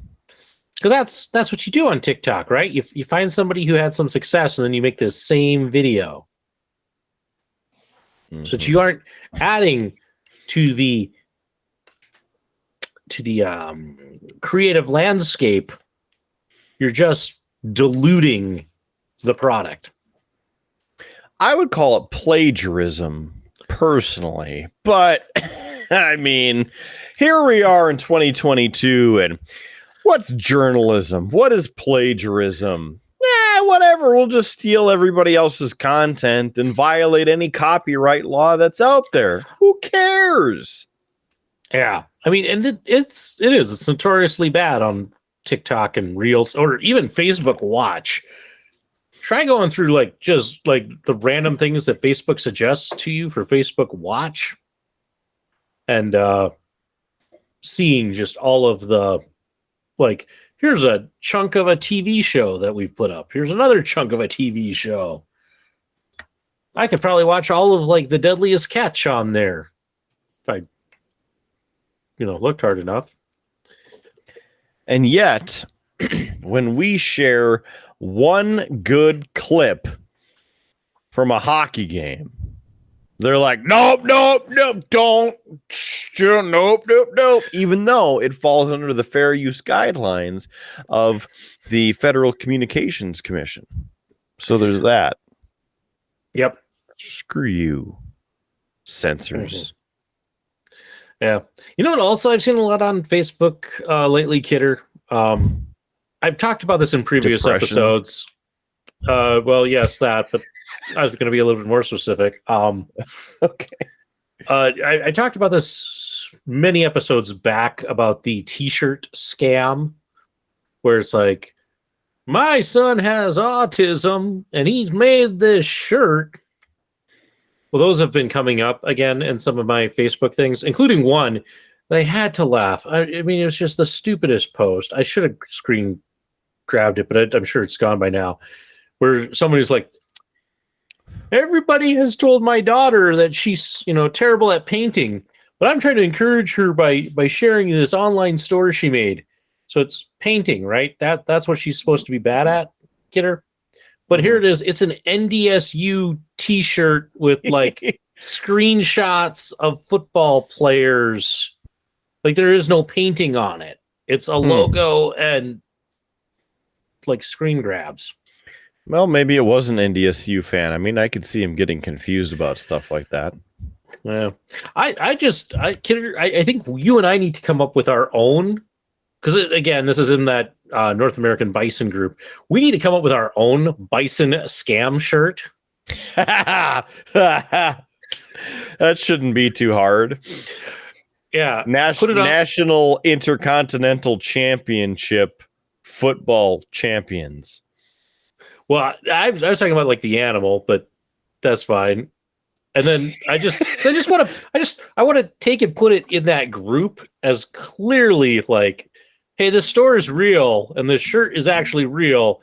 Because that's what you do on TikTok, right? You find somebody who had some success, and then you make the same video. Mm-hmm. So that you aren't adding to the creative landscape. You're just diluting the product. I would call it plagiarism personally, but I mean, here we are in 2022, and what's journalism? What is plagiarism? Whatever. We'll just steal everybody else's content and violate any copyright law that's out there. Who cares? Yeah, I mean, and it is. It's notoriously bad on TikTok and Reels, or even Facebook Watch. Try going through just the random things that Facebook suggests to you for Facebook Watch, and seeing just all of the here's a chunk of a TV show that we've put up. Here's another chunk of a TV show. I could probably watch all of The Deadliest Catch on there if I looked hard enough. And yet, when we share one good clip from a hockey game, they're like, nope, don't, nope. Even though it falls under the fair use guidelines of the Federal Communications Commission. So there's that. Yep. Screw you, censors. Yeah. You know what also I've seen a lot on Facebook lately, Kidder? I've talked about this in previous episodes. Well, yes, that, but I was going to be a little bit more specific. Okay. I talked about this many episodes back about the t-shirt scam, where it's like, my son has autism and he's made this shirt. Well, those have been coming up again in some of my Facebook things, including one that I had to laugh. I mean, it was just the stupidest post. I should have screen grabbed it, but I'm sure it's gone by now. Where somebody's like, everybody has told my daughter that she's, terrible at painting, but I'm trying to encourage her by sharing this online store she made. So it's painting, right? That's what she's supposed to be bad at, kidder. But here it is. It's an NDSU t-shirt with screenshots of football players. There is no painting on it. It's a logo and screen grabs. Well, maybe it was an NDSU fan. I mean, I could see him getting confused about stuff like that. Yeah. I think you and I need to come up with our own, because again, this is in that North American Bison group. We need to come up with our own Bison scam shirt. That shouldn't be too hard. Yeah. National Intercontinental Championship football champions. Well, I was talking about the animal, but that's fine. And then I want to take and put it in that group as clearly hey, this store is real and this shirt is actually real.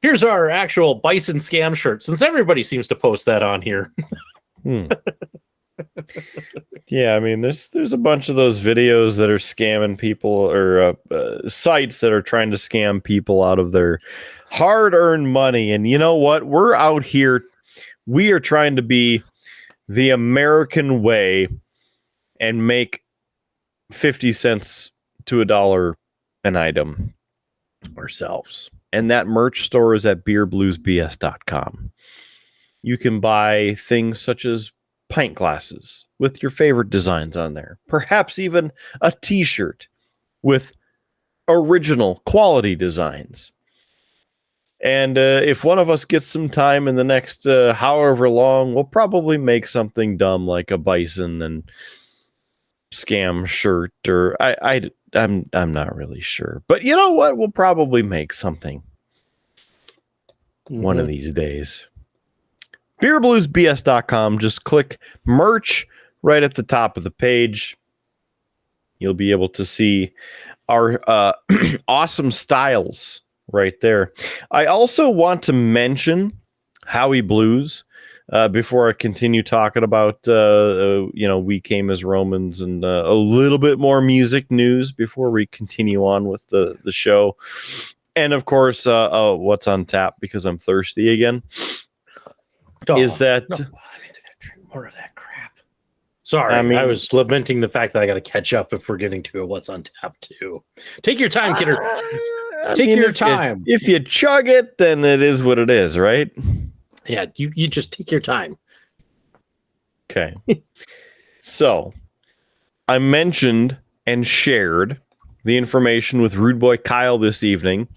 Here's our actual Bison scam shirt, since everybody seems to post that on here. Yeah, I mean, there's a bunch of those videos that are scamming people, or sites that are trying to scam people out of their hard-earned money. And you know what? We're out here. We are trying to be the American way and make 50 cents to $1 an item ourselves. And that merch store is at beerbluesbs.com. You can buy things such as pint glasses with your favorite designs on there. Perhaps even a t-shirt with original quality designs. And if one of us gets some time in the next however long, we'll probably make something dumb like a Bison and scam shirt, or I'm not really sure. But you know what? We'll probably make something one of these days. beerbluesbs.com. Just click merch right at the top of the page. You'll be able to see our awesome styles right there. I also want to mention Howie Blues. before I continue talking about, we came as Romans and a little bit more music news before we continue on with the show. And of course, what's on tap because I'm thirsty again. Is that I need to drink more of that crap? Sorry, I was lamenting the fact that I got to catch up if we're getting to what's on tap too. Take your time, kidder. Take your time. If you chug it, then it is what it is, right? Yeah, you just take your time. Okay. So, I mentioned and shared the information with Rude Boy Kyle this evening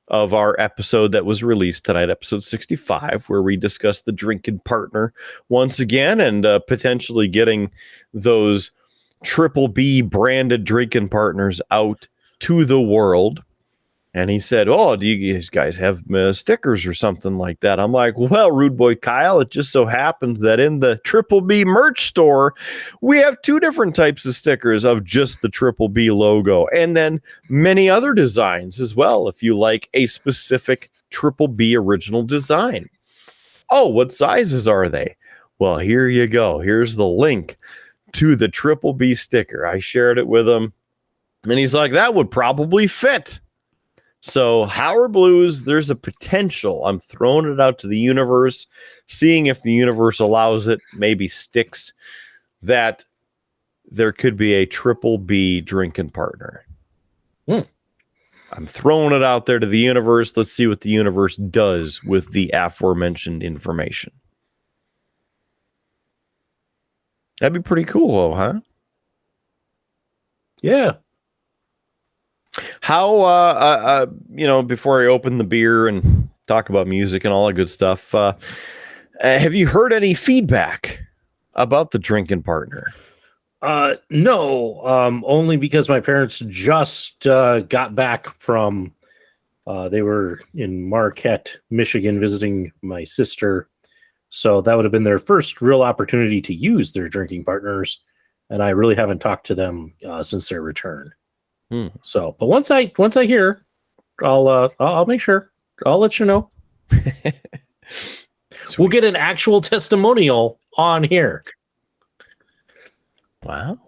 of our episode that was released tonight, episode 65, where we discussed the Drinkin Partner once again and potentially getting those Triple B branded Drinkin Partners out to the world. And he said, "Oh, do you guys have stickers or something like that?" I'm like, "Well, Rude Boy Kyle, it just so happens that in the Triple B merch store, we have two different types of stickers of just the Triple B logo, and then many other designs as well, if you like a specific Triple B original design." "Oh, what sizes are they?" Well, here you go. Here's the link to the Triple B sticker. I shared it with him, and he's like, "That would probably fit." So, Howard Blues, there's a potential. I'm throwing it out to the universe, seeing if the universe allows it, maybe sticks, that there could be a Triple B Drinkin Partner. I'm throwing it out there to the universe. Let's see what the universe does with the aforementioned information. That'd be pretty cool, huh? Yeah. How, before I open the beer and talk about music and all that good stuff, have you heard any feedback about the Drinkin Partner? No, only because my parents just got back from, they were in Marquette, Michigan, visiting my sister. So that would have been their first real opportunity to use their Drinkin Partners. And I really haven't talked to them since their return. So, but once I hear, I'll make sure I'll let you know. We'll get an actual testimonial on here. Wow.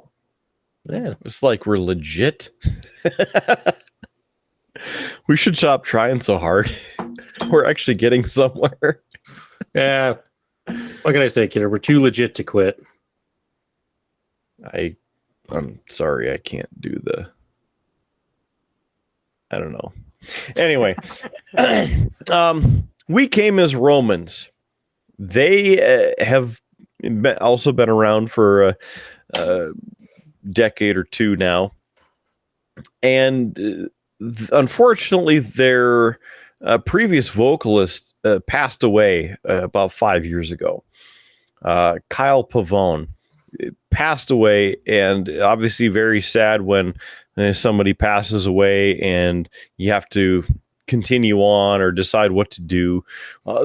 Yeah. It's like we're legit. We should stop trying so hard. We're actually getting somewhere. Yeah. What can I say, kidder? We're too legit to quit. I'm sorry, I can't do I don't know. Anyway, we came as Romans. They have also been around for a decade or two now. And unfortunately, their previous vocalist passed away about 5 years ago. Kyle Pavone passed away, and obviously very sad when somebody passes away and you have to continue on or decide what to do.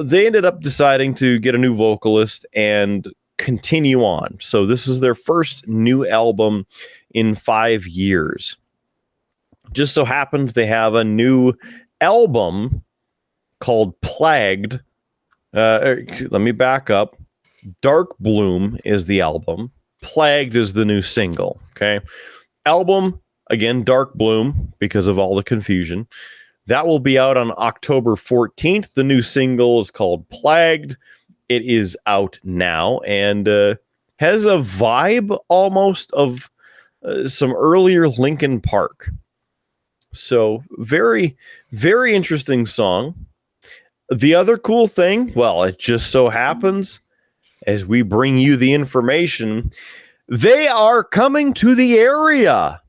They ended up deciding to get a new vocalist and continue on. So this is their first new album in 5 years. Just so happens they have a new album called Plagued. Let me back up. Darkbloom is the album. Plagued is the new single. Okay. Album, again, Darkbloom, because of all the confusion. That will be out on October 14th. The new single is called Plagued. It is out now and has a vibe almost of some earlier Linkin Park. So very, very interesting song. The other cool thing, well, it just so happens as we bring you the information, they are coming to the area.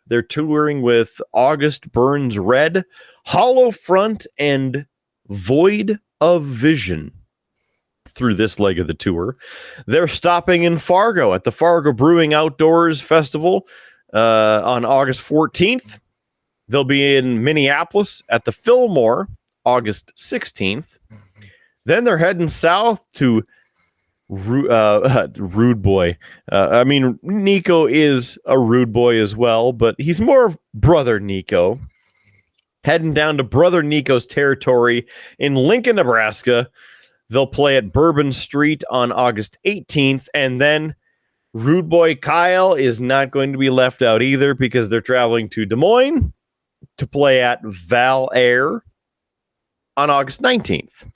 They're touring with August Burns Red, Hollow Front, and Void of Vision through this leg of the tour. They're stopping in Fargo at the Fargo Brewing Outdoors Festival on August 14th. They'll be in Minneapolis at the Fillmore August 16th. Then they're heading south to Rude Boy. Nico is a rude boy as well, but he's more of Brother Nico. Heading down to Brother Nico's territory in Lincoln, Nebraska. They'll play at Bourbon Street on August 18th, and then Rude Boy Kyle is not going to be left out either because they're traveling to Des Moines to play at Val Air on August 19th.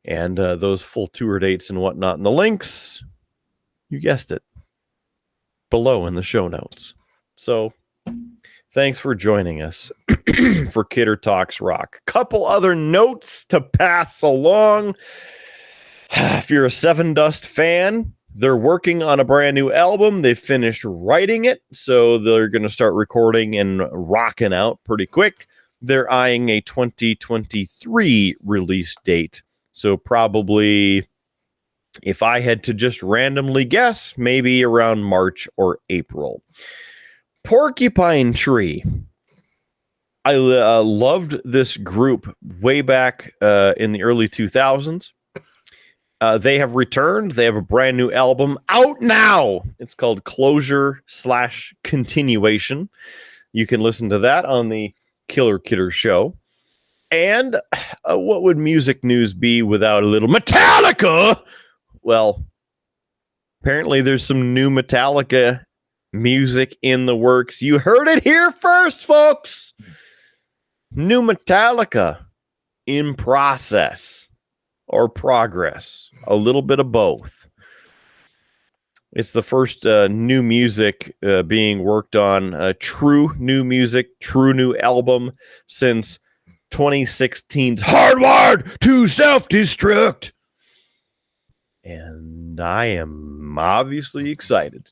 And those full tour dates and whatnot and the links, you guessed it, below in the show notes. So thanks for joining us for Kidder Talks Rock. Couple other notes to pass along. If you're a Seven Dust fan, they're working on a brand new album. They finished writing it, so they're going to start recording and rocking out pretty quick. They're eyeing a 2023 release date. So probably, if I had to just randomly guess, maybe around March or April. Porcupine Tree. I loved this group way back in the early 2000s. They have returned. They have a brand new album out now. It's called Closure/Continuation. You can listen to that on the Killer Kidder Show. And what would music news be without a little Metallica? Well, apparently there's some new Metallica music in the works. You heard it here first, folks. New Metallica in process or progress. A little bit of both. It's the first new music being worked on, true new music, true new album since 2016's Hardwired to Self-Destruct. And I am obviously excited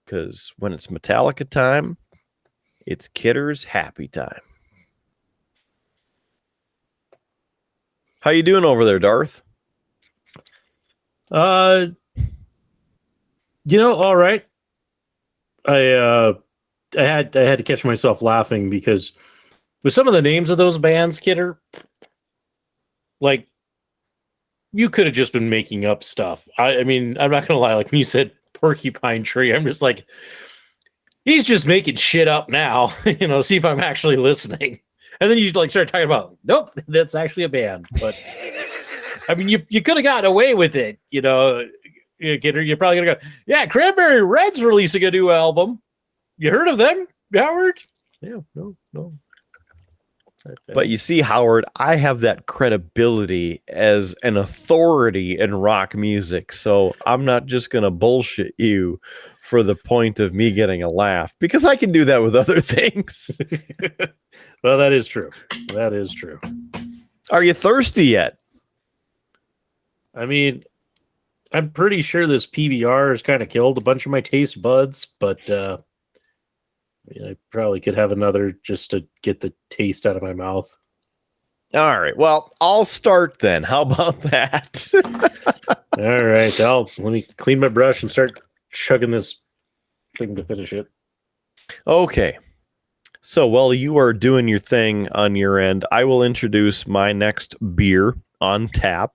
because when it's Metallica time, it's Kidder's happy time. How you doing over there, Darth? All right. I had to catch myself laughing because with some of the names of those bands, Kidder, like, you could have just been making up stuff. I mean, I'm not gonna lie. Like when you said Porcupine Tree, I'm just like, he's just making shit up now. See if I'm actually listening. And then you like start talking about, nope, that's actually a band. But I mean, you could have gotten away with it. Kidder, you're probably gonna go, yeah, Cranberry Red's releasing a new album. You heard of them, Howard? Yeah, no. But you see, Howard, I have that credibility as an authority in rock music, so I'm not just going to bullshit you for the point of me getting a laugh, because I can do that with other things. Well, that is true. That is true. Are you thirsty yet? I mean, I'm pretty sure this PBR has kind of killed a bunch of my taste buds, but I probably could have another just to get the taste out of my mouth. All right. Well, I'll start then. How about that? All right. Let me clean my brush and start chugging this thing to finish it. Okay. So while you are doing your thing on your end, I will introduce my next beer on tap.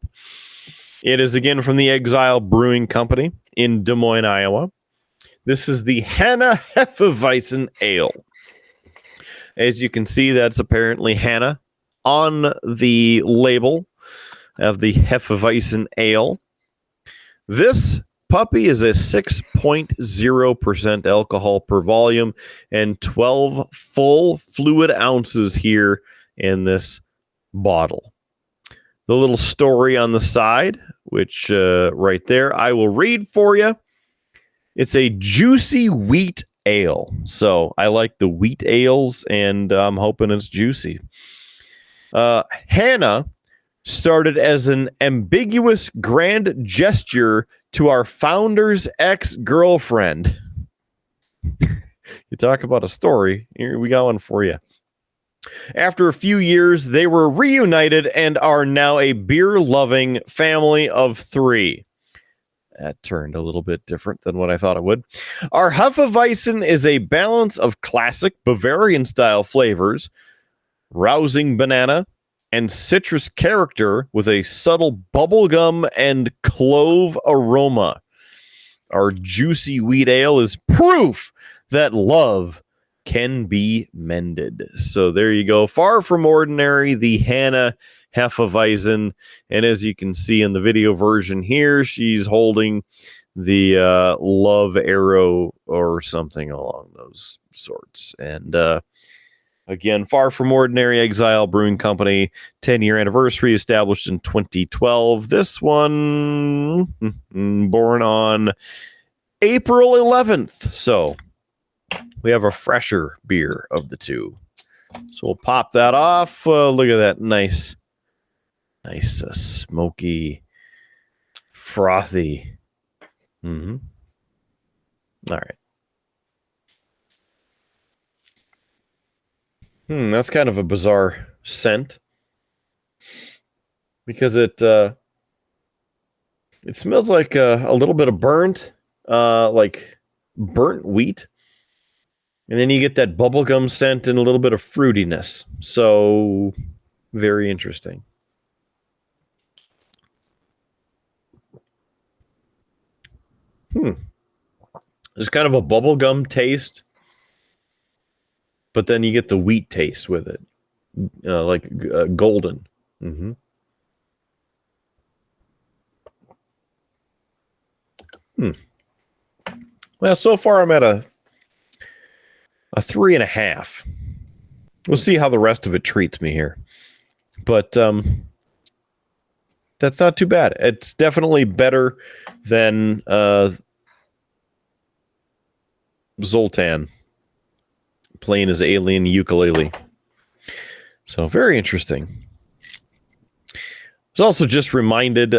It is again from the Exile Brewing Company in Des Moines, Iowa. This is the Hannah Hefeweizen Ale. As you can see, that's apparently Hannah on the label of the Hefeweizen Ale. This puppy is a 6.0% alcohol per volume and 12 full fluid ounces here in this bottle. The little story on the side, which right there, I will read for you. It's a juicy wheat ale. So I like the wheat ales, and I'm hoping it's juicy. Hannah started as an ambiguous grand gesture to our founder's ex-girlfriend. You talk about a story. Here we got one for you. After a few years, they were reunited and are now a beer-loving family of 3. That turned a little bit different than what I thought it would. Our Hefeweizen is a balance of classic Bavarian-style flavors, rousing banana, and citrus character with a subtle bubblegum and clove aroma. Our juicy wheat ale is proof that love can be mended. So there you go. Far from ordinary, the Hannah Hefeweizen. And as you can see in the video version here, she's holding the love arrow or something along those sorts. And again, Far From Ordinary, Exile Brewing Company, 10-year anniversary, established in 2012. This one born on April 11th. So we have a fresher beer of the two. So we'll pop that off. Look at that nice smoky, frothy. All right. That's kind of a bizarre scent because it smells like a little bit of burnt wheat, and then you get that bubblegum scent and a little bit of fruitiness. So very interesting. There's kind of a bubblegum taste, but then you get the wheat taste with it, golden. Well, so far I'm at a 3.5. We'll see how the rest of it treats me here, but that's not too bad. It's definitely better than Zoltan playing his alien ukulele. So very interesting. I was also just reminded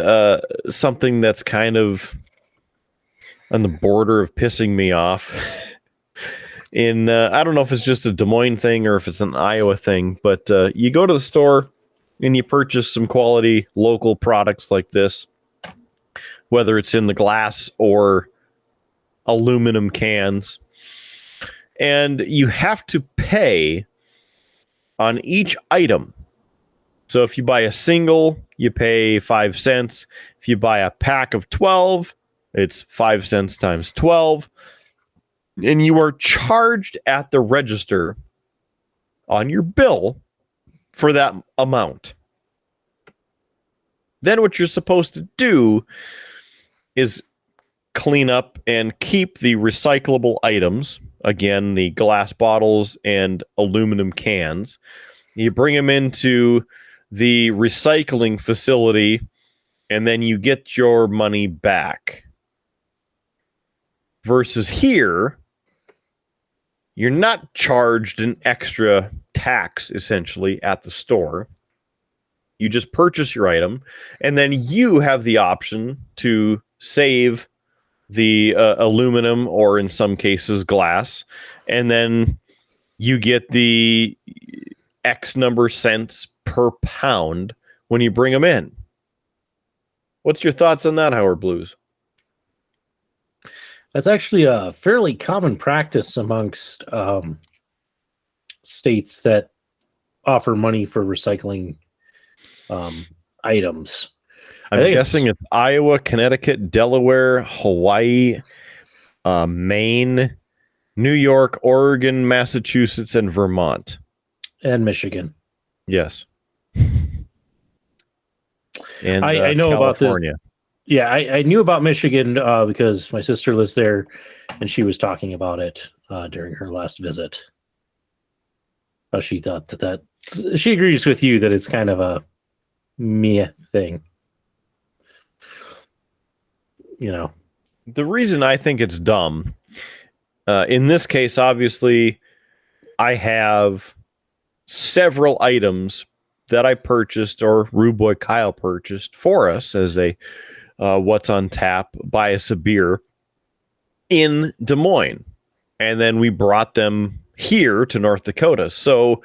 something that's kind of on the border of pissing me off. I don't know if it's just a Des Moines thing or if it's an Iowa thing, but you go to the store and you purchase some quality local products like this, whether it's in the glass or aluminum cans, and you have to pay on each item. So if you buy a single, you pay 5 cents. If you buy a pack of 12, it's 5 cents times 12. And you are charged at the register on your bill for that amount. Then what you're supposed to do is clean up and keep the recyclable items. Again, the glass bottles and aluminum cans. You bring them into the recycling facility, and then you get your money back. Versus here, you're not charged an extra tax, essentially, at the store. You just purchase your item, and then you have the option to save the aluminum, or in some cases, glass, and then you get the X number cents per pound when you bring them in. What's your thoughts on that, Howard Blues? That's actually a fairly common practice amongst states that offer money for recycling items. I'm guessing it's Iowa, Connecticut, Delaware, Hawaii, Maine, New York, Oregon, Massachusetts, and Vermont. And Michigan. Yes. And I know California. about this. Yeah, I knew about Michigan because my sister lives there, and she was talking about it during her last visit. She thought that she agrees with you that it's kind of a meh thing. You know, the reason I think it's dumb, in this case, obviously, I have several items that I purchased or Rude Boy Kyle purchased for us as a What's on Tap, buy us a beer in Des Moines. And then we brought them here to North Dakota. So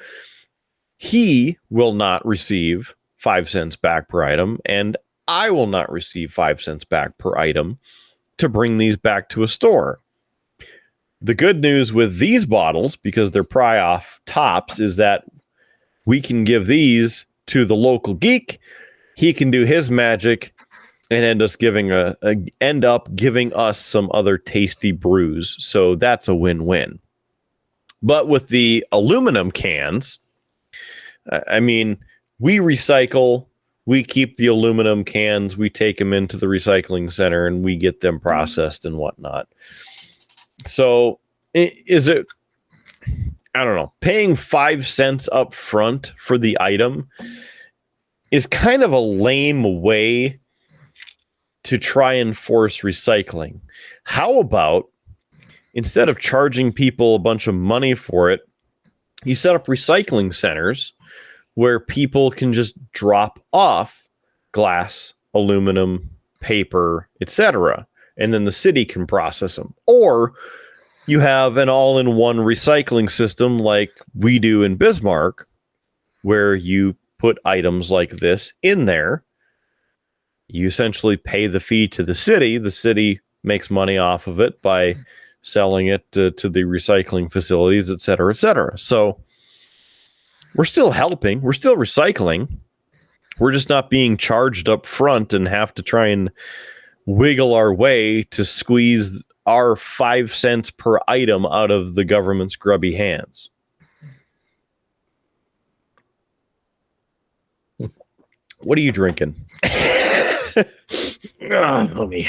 he will not receive 5 cents back per item, and I will not receive 5 cents back per item to bring these back to a store. The good news with these bottles, because they're pry-off tops, is that we can give these to the local geek. He can do his magic and end up giving us some other tasty brews. So that's a win-win. But with the aluminum cans, I mean, we recycle, we keep the aluminum cans, we take them into the recycling center and we get them processed and whatnot. So is it, I don't know, paying 5 cents up front for the item is kind of a lame way to try and force recycling. How about instead of charging people a bunch of money for it, you set up recycling centers where people can just drop off glass, aluminum, paper, etc., and then the city can process them. Or you have an all-in-one recycling system like we do in Bismarck, where you put items like this in there. You essentially pay the fee to the city. The city makes money off of it by selling it to the recycling facilities, et cetera, et cetera. So we're still helping. We're still recycling. We're just not being charged up front and have to try and wiggle our way to squeeze our 5 cents per item out of the government's grubby hands. What are you drinking? Let me.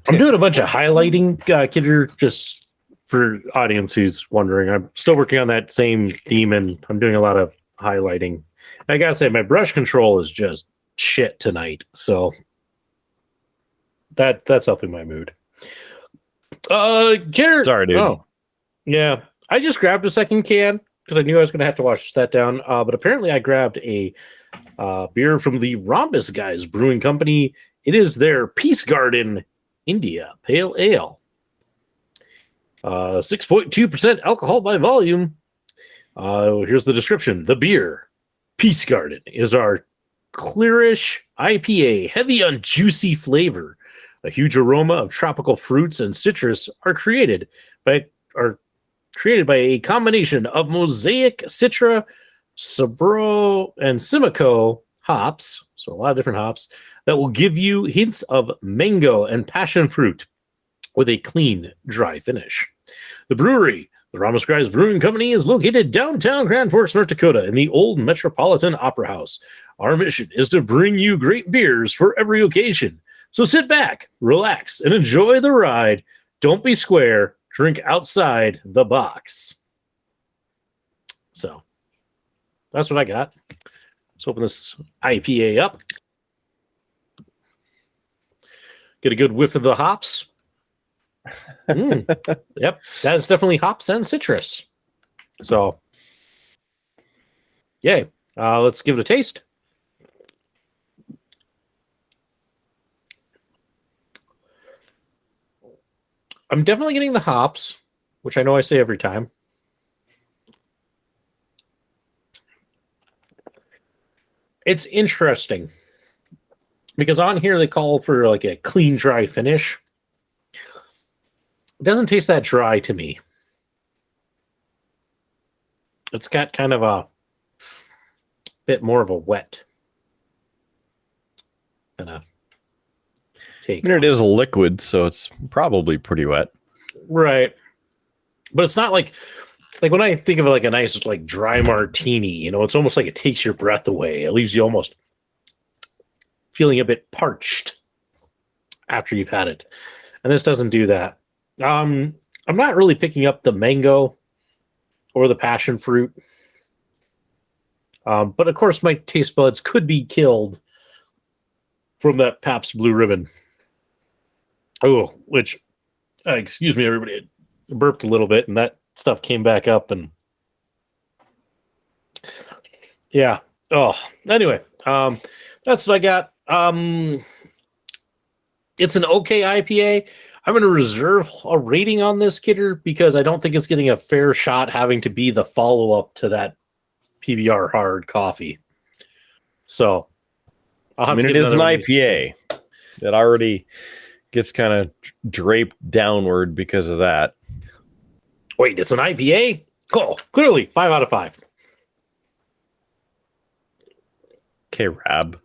I'm doing a bunch of highlighting, Kidder, just for audience who's wondering. I'm still working on that same theme, and I'm doing a lot of highlighting. I gotta say, my brush control is just shit tonight, so that's helping my mood. Kidder. Sorry, dude. Oh, yeah. I just grabbed a second can because I knew I was gonna have to wash that down. But apparently, I grabbed a beer from the Rhombus Guys Brewing Company. It is their Peace Garden India Pale Ale. 6.2% alcohol by volume. Here's the description. The beer, Peace Garden, is our clearish IPA, heavy on juicy flavor. A huge aroma of tropical fruits and citrus are created by a combination of Mosaic, Citra, Sabro, and Simcoe hops, so a lot of different hops, that will give you hints of mango and passion fruit with a clean, dry finish. The brewery, the Rhombus Guys Brewing Company, is located downtown Grand Forks, North Dakota, in the old Metropolitan Opera House. Our mission is to bring you great beers for every occasion. So sit back, relax, and enjoy the ride. Don't be square. Drink outside the box. So that's what I got. Let's open this IPA up. Get a good whiff of the hops. Yep, that is definitely hops and citrus. So, yay. Let's give it a taste. I'm definitely getting the hops, which I know I say every time. It's interesting because on here they call for like a clean, dry finish. It doesn't taste that dry to me. It's got kind of a bit more of a wet kind of take. I mean, it is a liquid, so it's probably pretty wet. Right. But it's not like when I think of it like a nice like dry martini, you know, it's almost like it takes your breath away. It leaves you almost feeling a bit parched after you've had it. And this doesn't do that. I'm not really picking up the mango or the passion fruit. But of course my taste buds could be killed from that Pabst Blue Ribbon. Oh, which excuse me, everybody, I burped a little bit and that stuff came back up and yeah. Oh, anyway, that's what I got. It's an okay IPA. I'm going to reserve a rating on this, Kidder, because I don't think it's getting a fair shot having to be the follow-up to that PBR hard coffee. So, I mean, it is an IPA that already gets kind of draped downward because of that. Wait, it's an IPA? Cool. Clearly, 5 out of 5. Okay, Rob.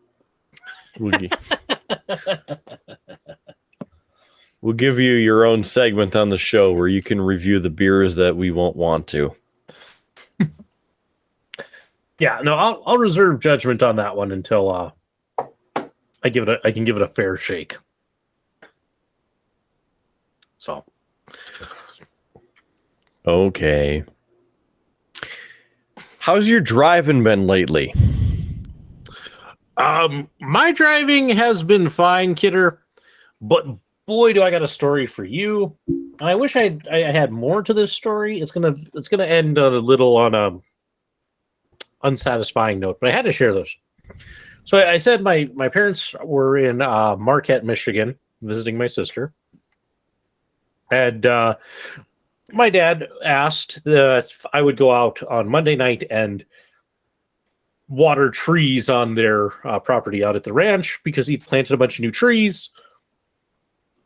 We'll give you your own segment on the show where you can review the beers that we won't want to. Yeah, no, I'll reserve judgment on that one until I can give it a fair shake. So, okay. How's your driving been lately? My driving has been fine, Kidder, but boy, do I got a story for you. And I wish I had more to this story. It's gonna end a little on a unsatisfying note, but I had to share those. So I said my parents were in Marquette, Michigan, visiting my sister, and my dad asked that I would go out on Monday night and water trees on their property out at the ranch because he planted a bunch of new trees.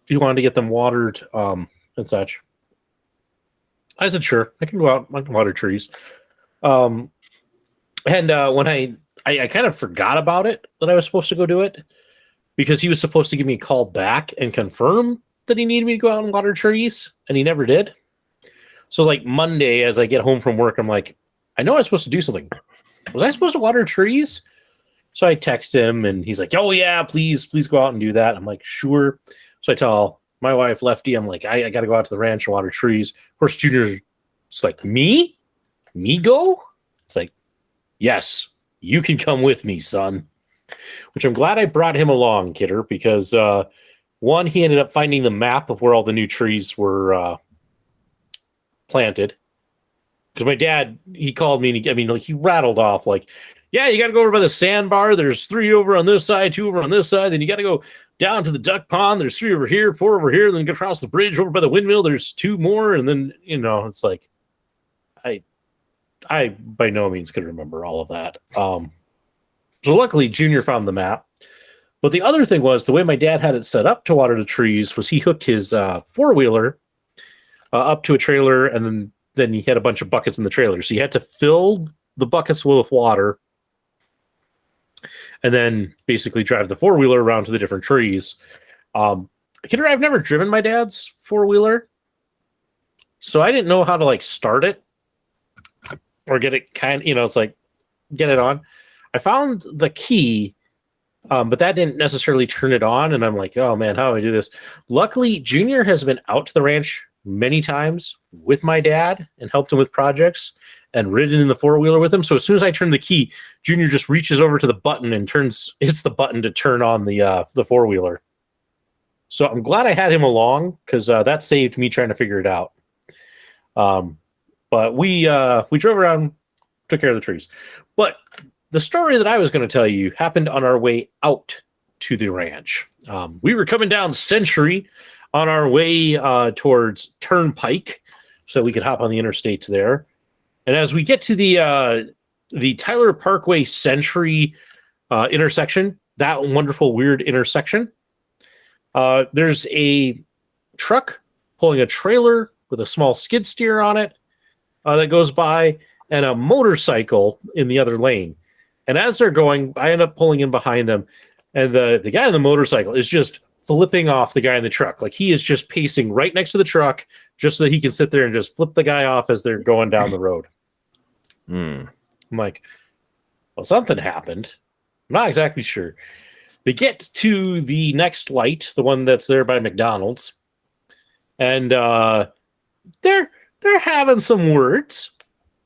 He wanted to get them watered and such. I said, sure, I can go out and water trees. And when I kind of forgot about it, that I was supposed to go do it, because he was supposed to give me a call back and confirm that he needed me to go out and water trees, and he never did. So like Monday, as I get home from work, I'm like, I know I was supposed to do something. Was I supposed to water trees? So I text him, and he's like, oh yeah, please go out and do that. I'm like, sure. So I tell my wife, Lefty, I'm like, I got to go out to the ranch and water trees. Of course, Junior's like, me go? It's like, yes, you can come with me, son. Which I'm glad I brought him along, Kidder, because one, he ended up finding the map of where all the new trees were planted. Because my dad, he called me, and he rattled off like, yeah, you got to go over by the sandbar. There's 3 over on this side, 2 over on this side. Then you got to go down to the duck pond. There's 3 over here, 4 over here. Then you get across the bridge over by the windmill. There's 2 more. And then, it's like, I by no means could remember all of that. So luckily, Junior found the map. But the other thing was, the way my dad had it set up to water the trees was he hooked his 4-wheeler up to a trailer, and then he had a bunch of buckets in the trailer. So you had to fill the buckets with water and then basically drive the 4-wheeler around to the different trees. Kidder, I've never driven my dad's 4-wheeler, so I didn't know how to start it or get it it's like get it on. I found the key, but that didn't necessarily turn it on, and I'm like, oh man, how do I do this? Luckily, Junior has been out to the ranch many times with my dad and helped him with projects and ridden in the 4-wheeler with him. So as soon as I turn the key, Junior just reaches over to the button and hits the button to turn on the 4-wheeler. So I'm glad I had him along, because that saved me trying to figure it out. But we drove around, took care of the trees. But the story that I was going to tell you happened on our way out to the ranch. We were coming down Century on our way towards Turnpike, so we could hop on the interstate there. And as we get to the Tyler Parkway Century intersection, that wonderful weird intersection, there's a truck pulling a trailer with a small skid steer on it that goes by, and a motorcycle in the other lane. And as they're going, I end up pulling in behind them, and the guy on the motorcycle is just flipping off the guy in the truck. Like, he is just pacing right next to the truck just so that he can sit there and just flip the guy off as they're going down the road. I'm like, well, something happened. I'm not exactly sure. They get to the next light, the one that's there by McDonald's, and they're having some words.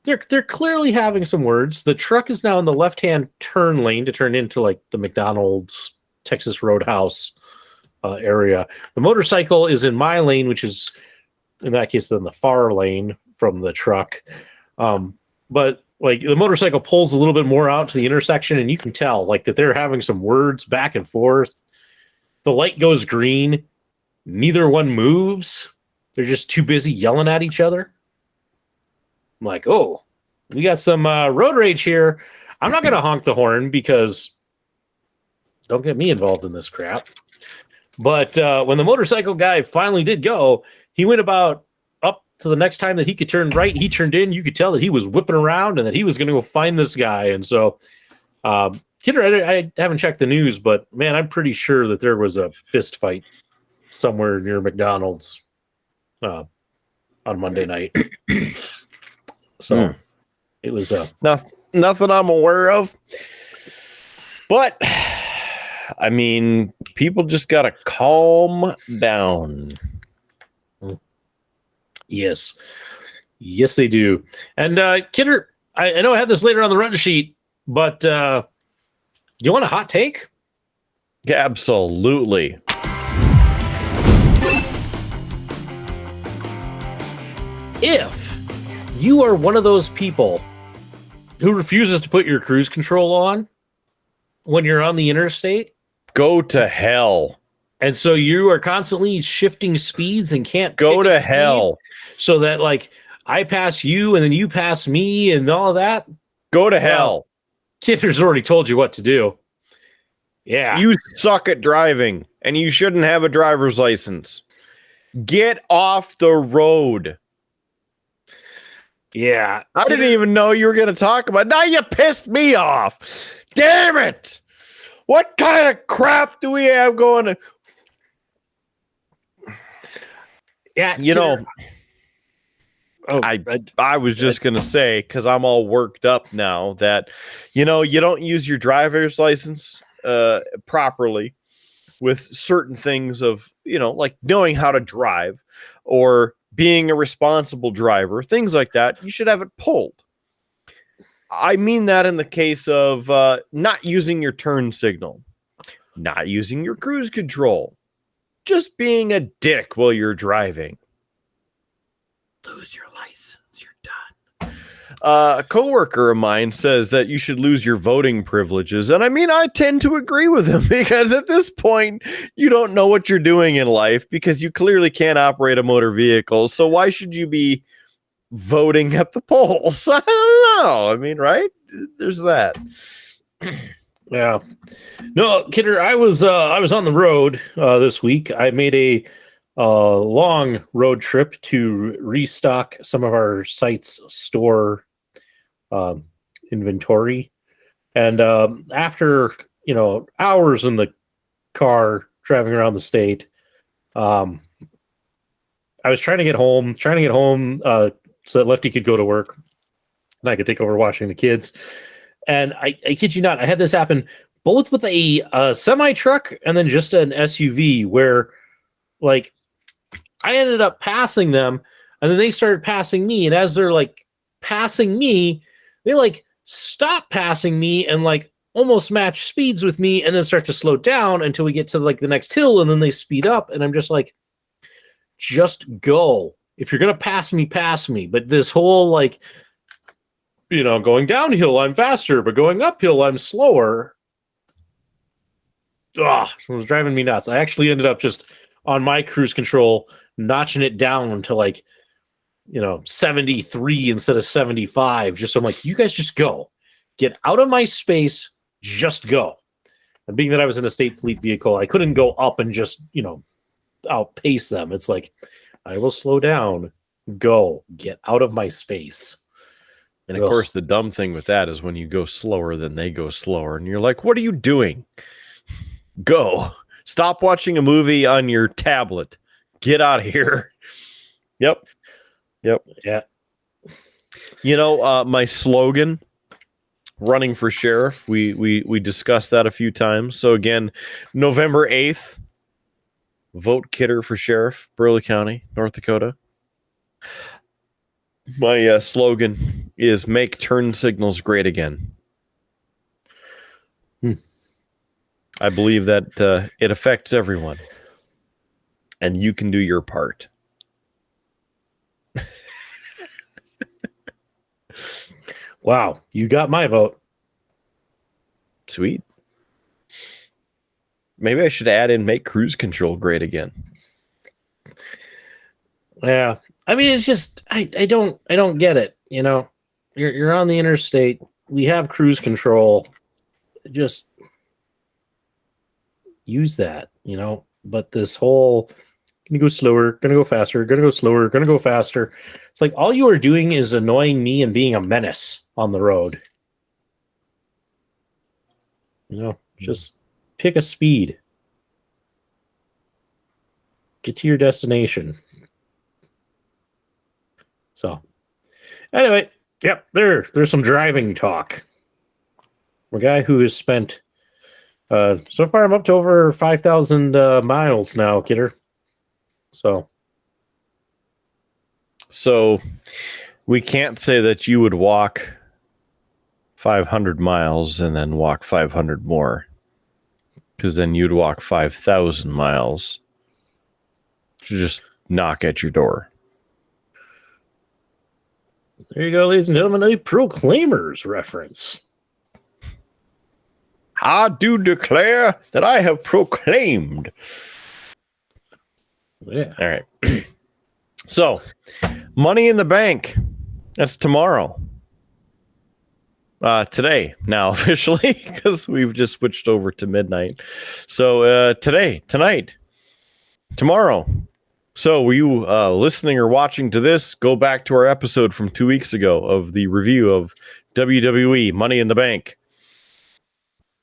They're clearly having some words. The truck is now in the left-hand turn lane to turn into the McDonald's Texas Roadhouse area. The motorcycle is in my lane, which is in that case then the far lane from the truck. But the motorcycle pulls a little bit more out to the intersection, and you can tell that they're having some words back and forth. The light goes green. Neither one moves. They're just too busy yelling at each other. I'm like, oh, we got some road rage here. I'm not going to honk the horn because don't get me involved in this crap. But when the motorcycle guy finally did go, he went about up to the next time that he could turn right. He turned in. You could tell that he was whipping around and that he was going to go find this guy. And so, Kidder, I haven't checked the news, but man, I'm pretty sure that there was a fist fight somewhere near McDonald's on Monday night. So it was nothing I'm aware of. But I mean, people just gotta calm down. Yes, they do. And Kidder, I know I had this later on the run sheet, but do you want a hot take? Absolutely. If you are one of those people who refuses to put your cruise control on when you're on the interstate, go to hell. And so you are constantly shifting speeds and can't go to hell. So that like I pass you and then you pass me and all of that. Go to hell. Kidder's already told you what to do. Yeah. You suck at driving and you shouldn't have a driver's license. Get off the road. Yeah. I didn't even know you were going to talk about it. Now you pissed me off. Damn it. What kind of crap do we have going on? Yeah. You know, I was just going to say, because I'm all worked up now, that, you know, you don't use your driver's license properly with certain things of, you know, like knowing how to drive or being a responsible driver, things like that. You should have it pulled. I mean that in the case of not using your turn signal, not using your cruise control, just being a dick while you're driving. Lose your license, you're done. A coworker of mine says that you should lose your voting privileges. And I mean, I tend to agree with him because at this point, you don't know what you're doing in life because you clearly can't operate a motor vehicle. So why should you be voting at the polls? I don't know. I mean, right? There's that. Yeah. No, Kidder, I was on the road this week. I made a long road trip to restock some of our site's store inventory. And after, you know, hours in the car driving around the state, I was trying to get home so that Lefty could go to work and I could take over watching the kids. And I kid you not, I had this happen both with a semi truck and then just an SUV where like I ended up passing them and then they started passing me. And as they're like passing me, they like stop passing me and like almost match speeds with me and then start to slow down until we get to like the next hill and then they speed up. And I'm just like, just go. If you're going to pass me, pass me. But this whole like, you know, going downhill, I'm faster, but going uphill, I'm slower. It was driving me nuts. I actually ended up just on my cruise control, notching it down to like, you know, 73 instead of 75. Just so I'm like, you guys just go. Get out of my space, just go. And being that I was in a state fleet vehicle, I couldn't go up and just, you know, outpace them. It's like, I will slow down. Go. Get out of my space. And of course, the dumb thing with that is when you go slower than they go slower. And you're like, what are you doing? Go. Stop watching a movie on your tablet. Get out of here. Yep. Yeah. You know, my slogan, running for sheriff, we discussed that a few times. So again, November 8th, vote Kidder for sheriff, Burleigh County, North Dakota. My slogan is make turn signals great again. I believe that it affects everyone. And you can do your part. Wow, you got my vote. Sweet. Maybe I should add in make cruise control great again. Yeah. I mean, it's just I don't get it. You know, you're on the interstate. We have cruise control. Just use that, you know. But this whole gonna go slower, gonna go faster, gonna go slower, gonna go faster. It's like all you are doing is annoying me and being a menace on the road. You know, just pick a speed. get to your destination. So, anyway, yep, there's some driving talk. A guy who has spent, so far I'm up to over 5,000 miles now, kidder. So we can't say that you would walk 500 miles and then walk 500 more, because then you'd walk 5,000 miles to just knock at your door. There you go, ladies and gentlemen, a Proclaimers reference. I do declare that I have proclaimed. Yeah. All right. So, Money in the Bank. That's tomorrow. Today, now officially, because we've just switched over to midnight. So, tonight, tomorrow. So, were you listening or watching to this? Go back to our episode from 2 weeks ago of the review of WWE Money in the Bank.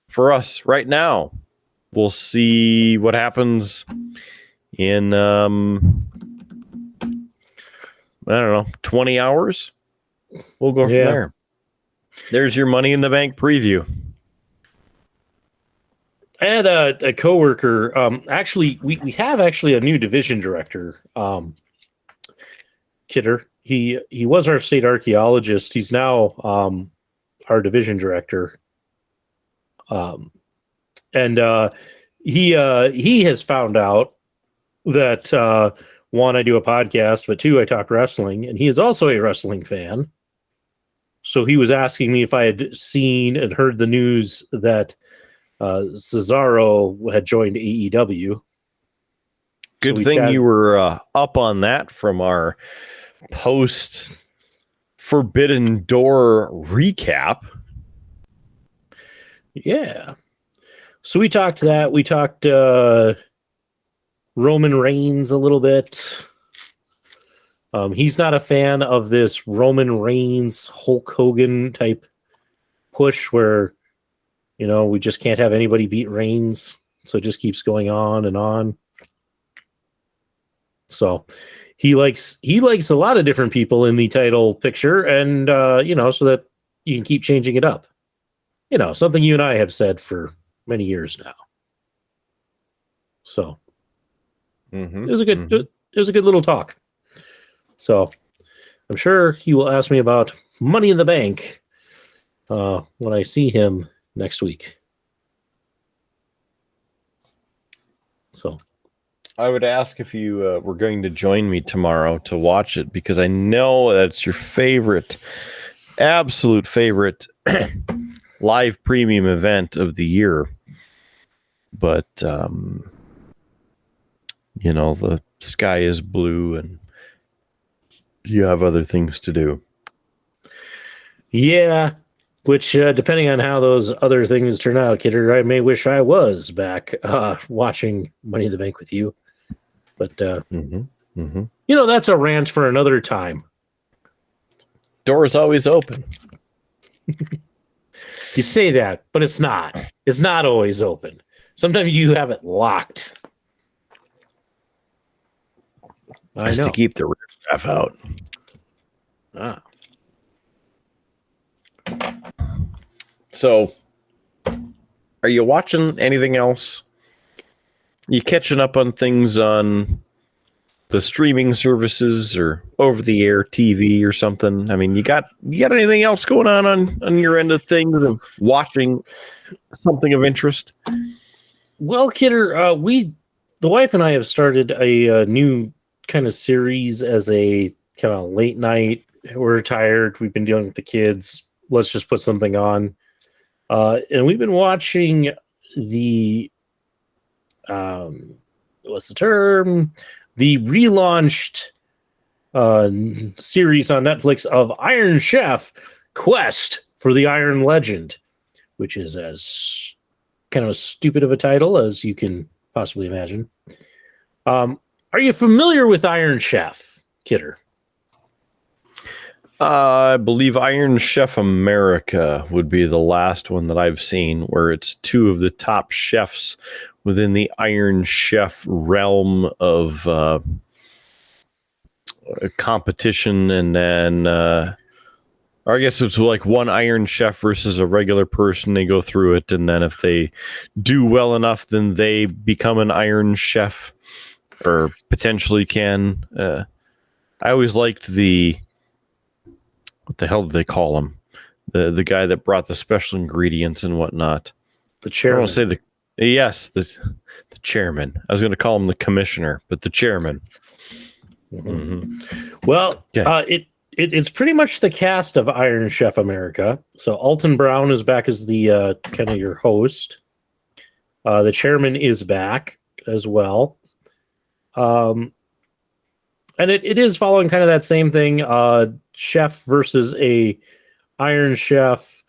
For us right now, we'll see what happens in I don't know, 20 hours. We'll go from there. There's your Money in the Bank preview. I had a coworker. Actually, we have actually a new division director, Kidder. He was our state archaeologist. He's now our division director. And he has found out that one, I do a podcast, but two, I talk wrestling, and he is also a wrestling fan. So he was asking me if I had seen and heard the news that Cesaro had joined AEW. Good thing you were up on that from our post Forbidden Door recap. Yeah. So we talked that. We talked Roman Reigns a little bit. He's not a fan of this Roman Reigns, Hulk Hogan type push where, you know, we just can't have anybody beat Reigns. So it just keeps going on and on. So he likes a lot of different people in the title picture, and you know, so that you can keep changing it up. You know, something you and I have said for many years now. So it was a good it was a good little talk. So I'm sure he will ask me about Money in the Bank when I see him next week. So I would ask if you were going to join me tomorrow to watch it, because I know that's your favorite, absolute favorite live premium event of the year. But, you know, the sky is blue and you have other things to do. Yeah, which depending on how those other things turn out, Kidder, I may wish I was back watching Money in the Bank with you. But, you know, that's a rant for another time. Door is always open. You say that, but it's not. It's not always open. Sometimes you have it locked. I know. To keep the riff out. Ah. So, are you watching anything else? You catching up on things on the streaming services or over-the-air TV or something? I mean, you got anything else going on your end of things of watching something of interest? Well, Kidder, the wife and I have started a new kind of series as a kind of late night. We're tired. We've been dealing with the kids. Let's just put something on. And we've been watching the what's the term? The relaunched series on Netflix of Iron Chef Quest for the Iron Legend, which is as kind of as stupid of a title as you can possibly imagine. Are you familiar with Iron Chef, Kidder? I believe Iron Chef America would be the last one that I've seen, where it's two of the top chefs within the Iron Chef realm of competition, and then or I guess it's like one Iron Chef versus a regular person. They go through it, and then if they do well enough, then they become an Iron Chef, or potentially can. I always liked what the hell did they call him? The guy that brought the special ingredients and whatnot. The chairman. I want to say the chairman. I was going to call him the commissioner, but the chairman. Mm-hmm. Well, it's pretty much the cast of Iron Chef America. So Alton Brown is back as the kind of your host. The chairman is back as well. And it is following kind of that same thing. Chef versus a Iron Chef.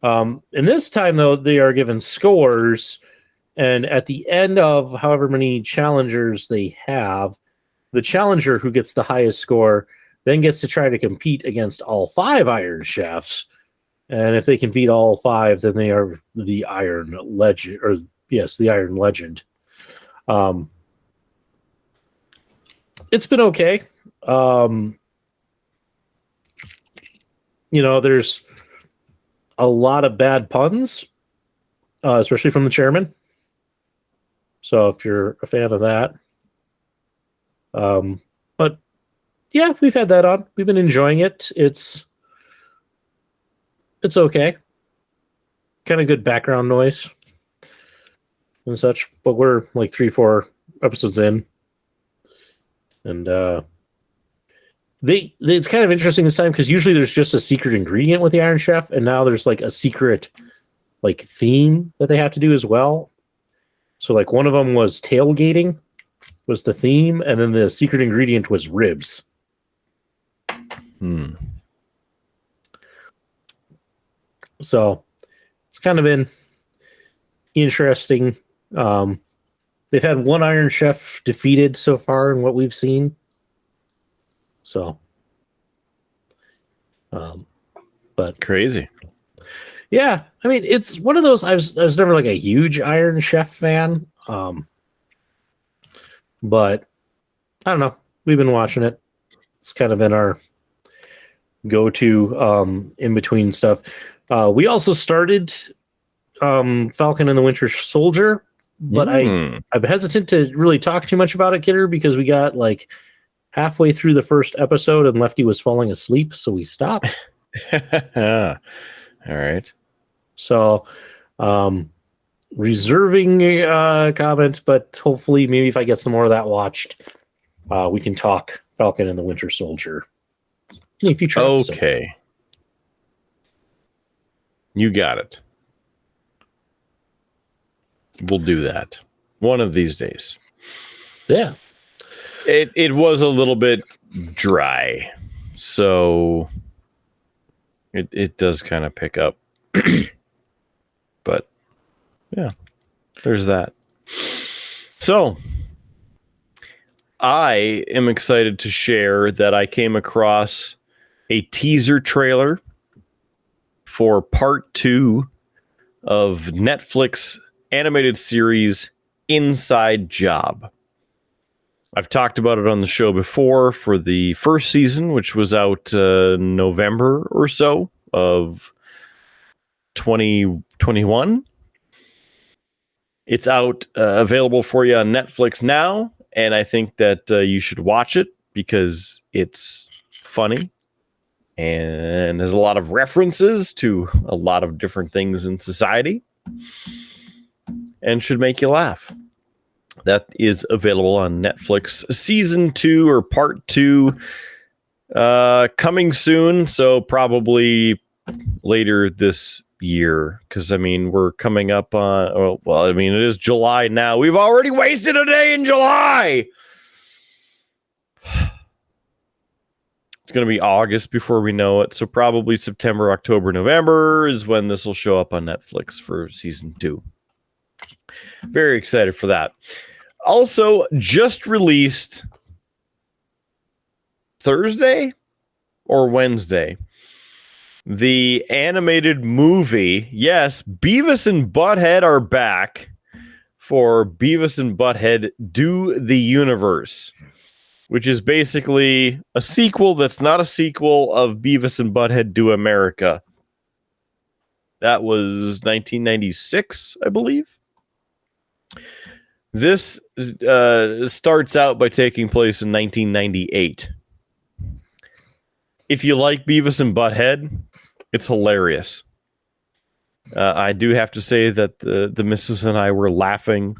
And this time, though, they are given scores. And at the end of however many challengers they have, the challenger who gets the highest score then gets to try to compete against all 5 Iron Chefs. And if they can beat all 5, then they are the Iron Legend, or yes, the Iron Legend. It's been okay. There's a lot of bad puns, especially from the chairman. So if you're a fan of that. But yeah, we've had that on. We've been enjoying it. It's okay. Kind of good background noise and such. But we're like 3-4 episodes in. And it's kind of interesting this time because usually there's just a secret ingredient with the Iron Chef, and now there's like a secret like theme that they have to do as well. So like one of them was tailgating was the theme, and then the secret ingredient was ribs. So it's kind of been interesting. They've had one Iron Chef defeated so far in what we've seen. So, but crazy. Yeah, I mean, it's one of those. I was never like a huge Iron Chef fan. But I don't know. We've been watching it. It's kind of been our go-to in between stuff. We also started Falcon and the Winter Soldier, but I'm hesitant to really talk too much about it, Kidder, because we got like halfway through the first episode and Lefty was falling asleep, so we stopped. All right. So reserving comments, but hopefully maybe if I get some more of that watched, we can talk Falcon and the Winter Soldier in a future episode. Okay. You got it. We'll do that one of these days. Yeah. It was a little bit dry, so it does kind of pick up. But yeah, there's that. So I am excited to share that I came across a teaser trailer for part 2 of Netflix animated series Inside Job. I've talked about it on the show before for the first season, which was out November or so of 2021. It's out available for you on Netflix now, and I think that you should watch it because it's funny and there's a lot of references to a lot of different things in society and should make you laugh. That is available on Netflix. Season 2 or part 2 coming soon, so probably later this year, because I mean we're coming up on it is July now. We've already wasted a day in July. It's going to be August before we know it, so probably September, October, November is when this will show up on Netflix for season 2. Very excited for that. Also, just released Thursday or Wednesday, the animated movie. Yes, Beavis and Butthead are back for Beavis and Butthead Do the Universe, which is basically a sequel that's not a sequel of Beavis and Butthead Do America. That was 1996, I believe. This starts out by taking place in 1998. If you like Beavis and Butthead, it's hilarious. I do have to say that the missus and I were laughing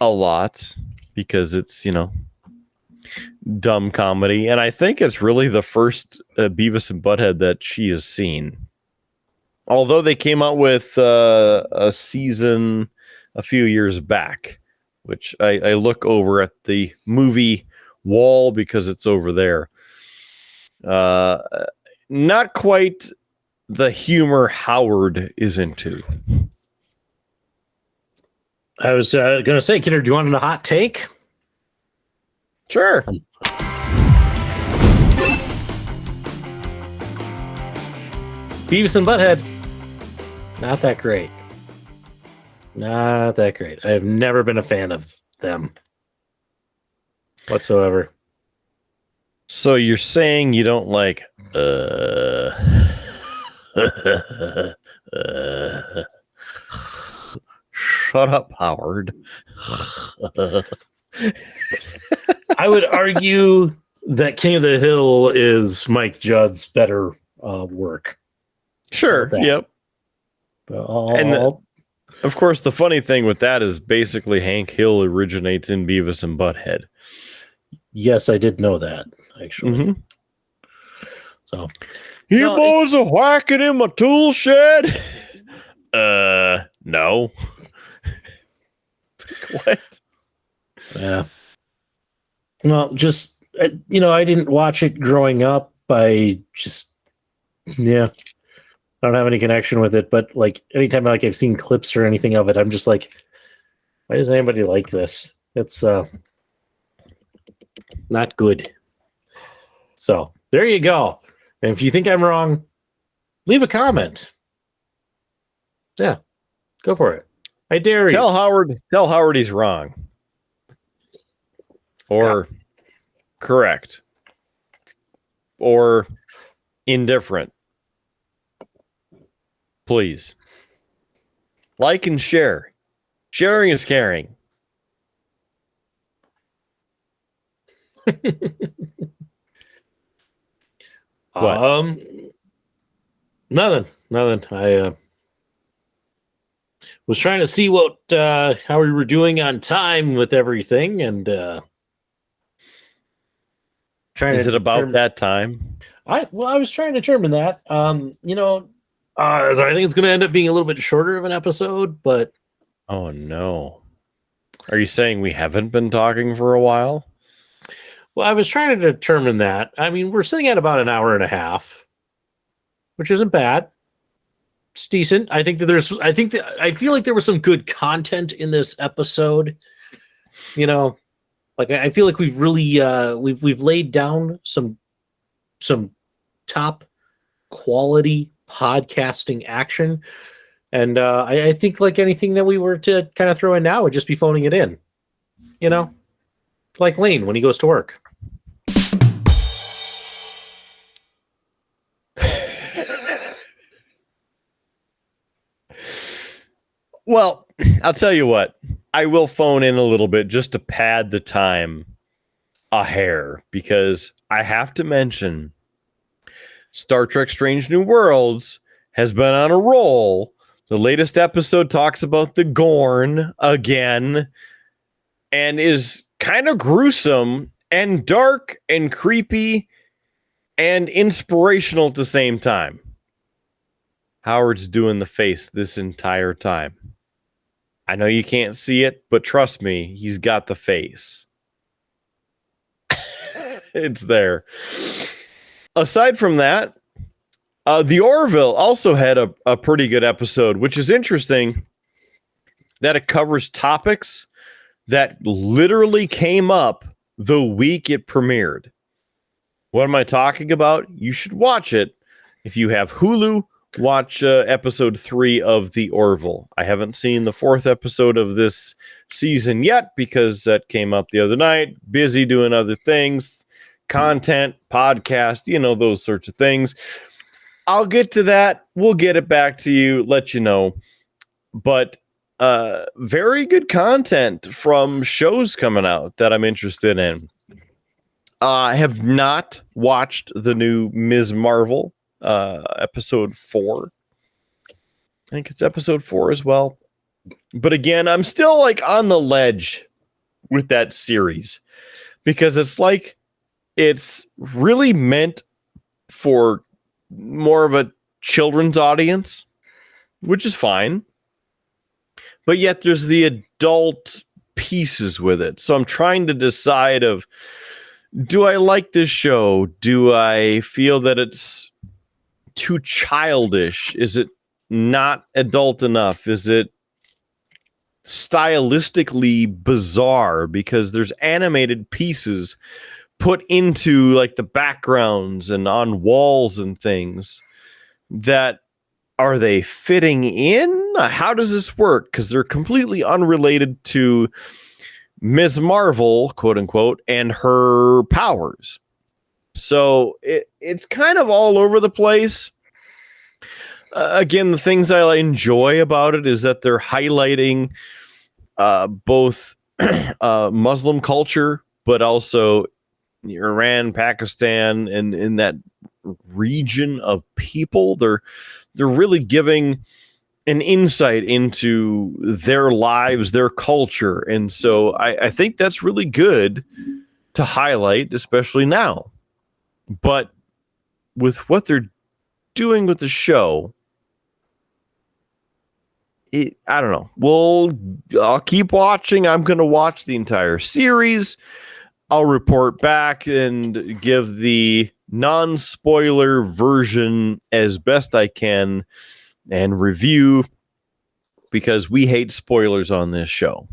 a lot because it's, dumb comedy. And I think it's really the first Beavis and Butthead that she has seen. Although they came out with a season a few years back, which I look over at the movie wall because it's over there. Not quite the humor Howard is into. I was going to say, Kidder, do you want a hot take? Sure. Beavis and Butthead, not that great. Not that great. I have never been a fan of them whatsoever. So you're saying you don't like shut up, Howard. I would argue that King of the Hill is Mike Judd's better work. Sure. Yep. Of course, the funny thing with that is basically Hank Hill originates in Beavis and Butthead. Yes, I did know that, actually. Mm-hmm. So, you boys are whacking in my tool shed? No. What? Yeah. Well, just, I didn't watch it growing up. I don't have any connection with it, but like anytime I've seen clips or anything of it, I'm just like, why does anybody like this? It's not good. So there you go. And if you think I'm wrong, leave a comment. Yeah, go for it. I dare you. Tell Howard he's wrong. Or correct. Or indifferent. Please. Like and share. Sharing is caring. What? Nothing. I was trying to see how we were doing on time with everything, and is it about that time? I was trying to determine that. I think it's going to end up being a little bit shorter of an episode, but oh no, are you saying we haven't been talking for a while? Well, I was trying to determine that. I mean, we're sitting at about an hour and a half, which isn't bad. It's decent. I feel like there was some good content in this episode. I feel like we've really we've laid down some top quality podcasting action, and I think like anything that we were to kind of throw in now would just be phoning it in. Like Lane when he goes to work. Well, I'll tell you what. I will phone in a little bit just to pad the time a hair, because I have to mention Star Trek Strange New Worlds has been on a roll. The latest episode talks about the Gorn again and is kind of gruesome and dark and creepy and inspirational at the same time. Howard's doing the face this entire time. I know you can't see it, but trust me, he's got the face. It's there. Aside from that, the Orville also had a pretty good episode, which is interesting that it covers topics that literally came up the week it premiered. What am I talking about? You should watch it if you have Hulu watch episode 3 of The Orville. I haven't seen the 4th episode of this season yet because that came up the other night. Busy doing other things, content, podcast, those sorts of things. I'll get to that. We'll get it back to you, let you know. But very good content from shows coming out that I'm interested in. I have not watched the new Ms. Marvel. Episode 4. I think it's episode 4 as well. But again, I'm still like on the ledge with that series because it's like it's really meant for more of a children's audience, which is fine. But yet there's the adult pieces with it. So I'm trying to decide of, do I like this show? Do I feel that it's too childish? Is it not adult enough? Is it stylistically bizarre because there's animated pieces put into like the backgrounds and on walls and things that are they fitting in? How does this work? Because they're completely unrelated to Ms. Marvel, quote unquote, and her powers. So it's kind of all over the place. Again, the things I enjoy about it is that they're highlighting both Muslim culture, but also Iran, Pakistan, and in that region of people. They're really giving an insight into their lives, their culture. And so I think that's really good to highlight, especially now. But with what they're doing with the show, I don't know. I'll keep watching. I'm going to watch the entire series. I'll report back and give the non-spoiler version as best I can and review, because we hate spoilers on this show,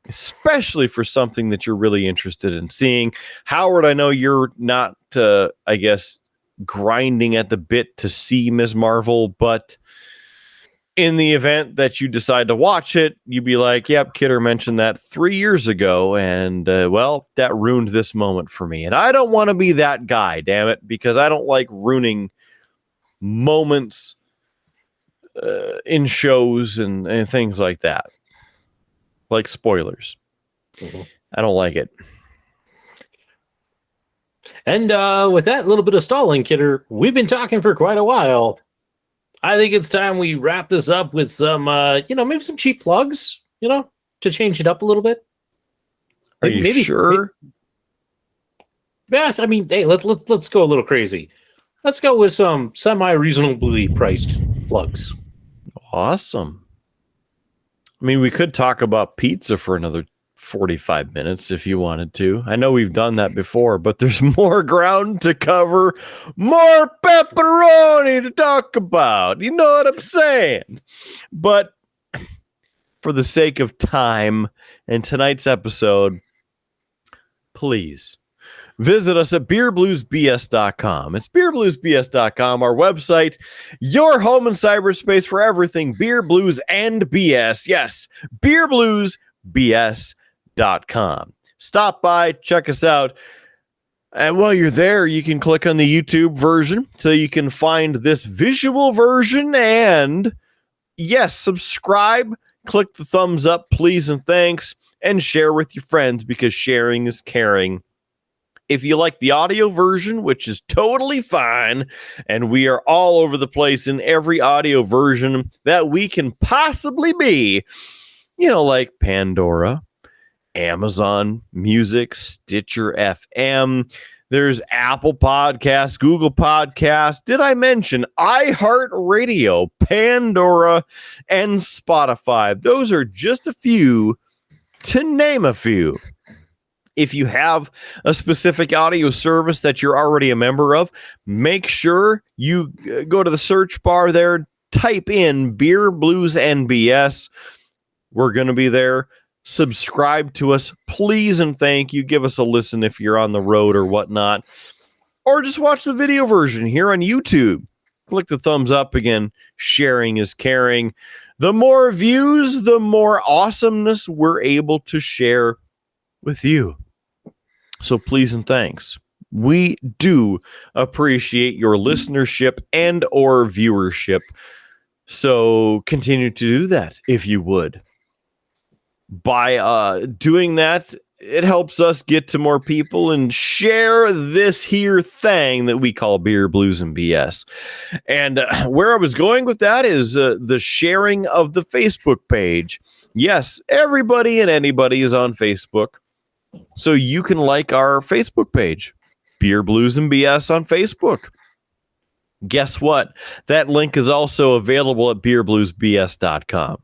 especially for something that you're really interested in seeing. Howard, I know you're not, I guess, grinding at the bit to see Ms. Marvel, but in the event that you decide to watch it, you'd be like, yep, Kidder mentioned that 3 years ago, and that ruined this moment for me. And I don't want to be that guy, damn it, because I don't like ruining moments in shows and things like that. Like spoilers. Mm-hmm. I don't like it. And with that little bit of stalling, Kidder, we've been talking for quite a while. I think it's time we wrap this up with some, maybe some cheap plugs, to change it up a little bit. Are you sure? Yeah, I mean, hey, let's go a little crazy. Let's go with some semi-reasonably priced plugs. Awesome. I mean, we could talk about pizza for another 45 minutes if you wanted to. I know we've done that before, but there's more ground to cover, more pepperoni to talk about. You know what I'm saying? But for the sake of time and tonight's episode, please visit us at beerbluesbs.com. It's beerbluesbs.com, our website, your home in cyberspace for everything beer, blues, and BS. Yes, beerbluesbs.com. Stop by, check us out. And while you're there, you can click on the YouTube version so you can find this visual version. And yes, subscribe, click the thumbs up, please and thanks, and share with your friends because sharing is caring. If you like the audio version, which is totally fine, and we are all over the place in every audio version that we can possibly be, like Pandora, Amazon Music, Stitcher FM. There's Apple Podcasts, Google Podcasts. Did I mention iHeartRadio, Pandora, and Spotify? Those are just a few, to name a few. If you have a specific audio service that you're already a member of, make sure you go to the search bar there, type in Beer, Blues, and BS. We're going to be there. Subscribe to us, please and thank you. Give us a listen if you're on the road or whatnot. Or just watch the video version here on YouTube. click the thumbs up. Again, sharing is caring. The more views, the more awesomeness we're able to share with you. So please and thanks. We do appreciate your listenership and or viewership. So continue to do that if you would. By doing that, it helps us get to more people and share this here thing that we call Beer, Blues, and BS. And where I was going with that is the sharing of the Facebook page. Yes, everybody and anybody is on Facebook. So you can like our Facebook page, Beer, Blues, and BS on Facebook. Guess what? That link is also available at beerbluesbs.com.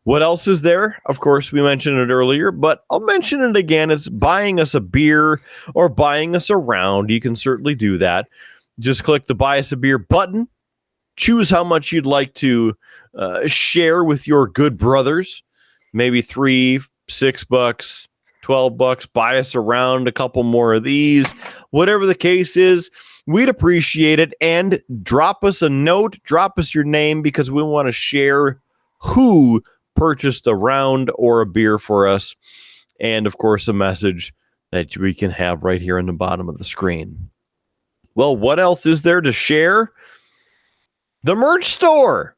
What else is there? Of course, we mentioned it earlier, but I'll mention it again. It's buying us a beer or buying us a round. You can certainly do that. Just click the buy us a beer button. Choose how much you'd like to share with your good brothers. Maybe $3, $6, $12. Buy us a round, a couple more of these. Whatever the case is, we'd appreciate it. And drop us a note. Drop us your name because we want to share who purchased a round or a beer for us, and of course a message that we can have right here on the bottom of the screen. Well, what else is there to share? The merch store.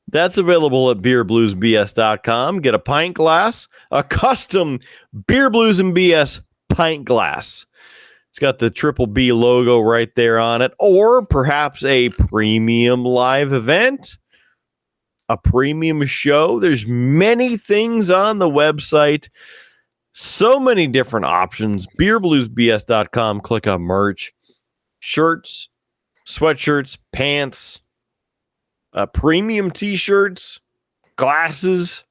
That's available at beerbluesbs.com. Get a pint glass, a custom Beer, Blues, and BS pint glass. It's got the Triple B logo right there on it, or perhaps a premium live event, a premium show. There's many things on the website. So many different options. beerbluesbs.com. Click on merch. Shirts, sweatshirts, pants, premium t-shirts, glasses,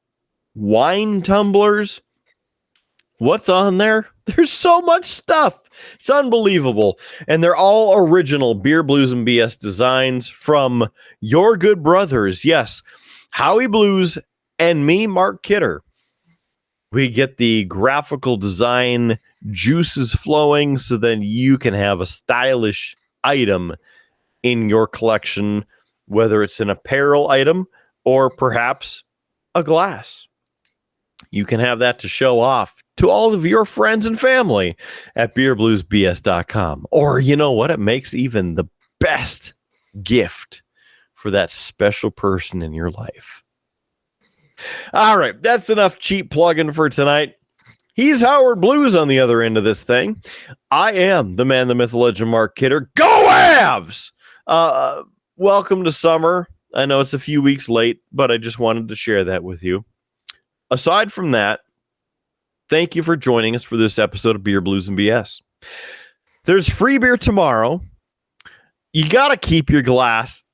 wine tumblers. What's on there? There's so much stuff. It's unbelievable. And they're all original Beer, Blues, and BS designs from your good brothers. Yes, Howie Blues and me, Mark Kidder. We get the graphical design juices flowing so then you can have a stylish item in your collection, whether it's an apparel item or perhaps a glass. You can have that to show off to all of your friends and family at beerbluesbs.com. Or you know what? It makes even the best gift for that special person in your life. All right, that's enough cheap plugging for tonight. He's Howard Blues on the other end of this thing. I am the man, the myth, the legend, Mark Kidder. Go Avs! Welcome to summer. I know it's a few weeks late, but I just wanted to share that with you. Aside from that, thank you for joining us for this episode of Beer, Blues, and BS. There's free beer tomorrow. You got to keep your glass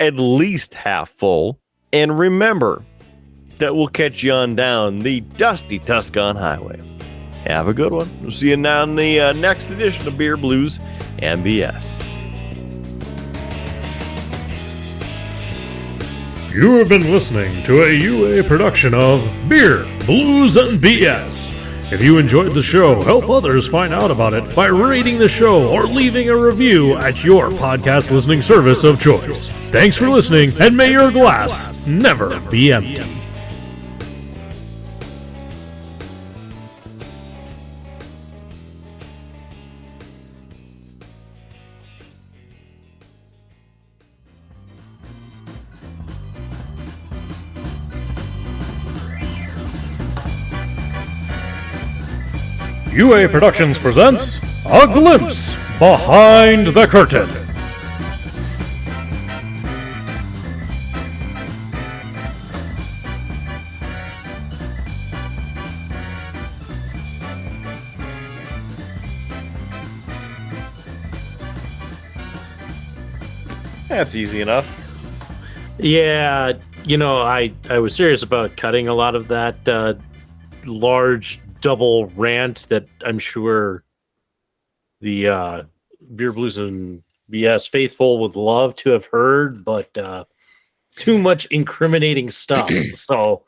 at least half full. And remember that we'll catch you on down the dusty Tuscan Highway. Have a good one. We'll see you now in the next edition of Beer, Blues, and BS. You have been listening to a UA production of Beer, Blues, and BS. If you enjoyed the show, help others find out about it by rating the show or leaving a review at your podcast listening service of choice. Thanks for listening, and may your glass never be empty. UA Productions presents A Glimpse Behind the Curtain. That's easy enough. Yeah, you know, I was serious about cutting a lot of that large double rant that I'm sure the Beer, Blues, and BS faithful would love to have heard, but too much incriminating stuff. So,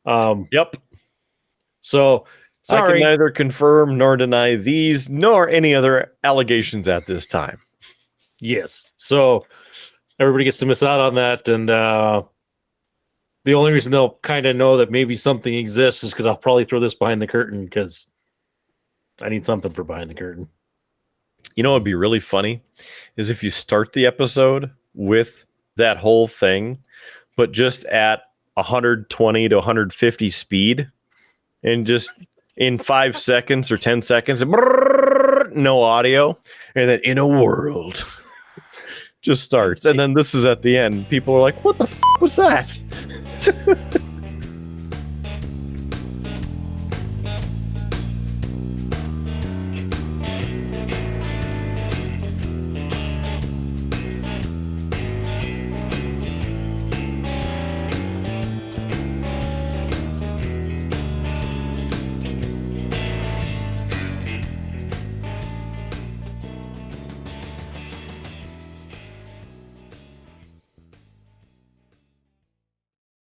Yep. So, sorry. I can neither confirm nor deny these nor any other allegations at this time. Yes. So, everybody gets to miss out on that. And the only reason they'll kind of know that maybe something exists is because I'll probably throw this behind the curtain because I need something for behind the curtain. You know what would be really funny is if you start the episode with that whole thing, but just at 120 to 150 speed, and just in 5 seconds or 10 seconds, no audio, and then in a world just starts. And then this is at the end. People are like, what the f was that?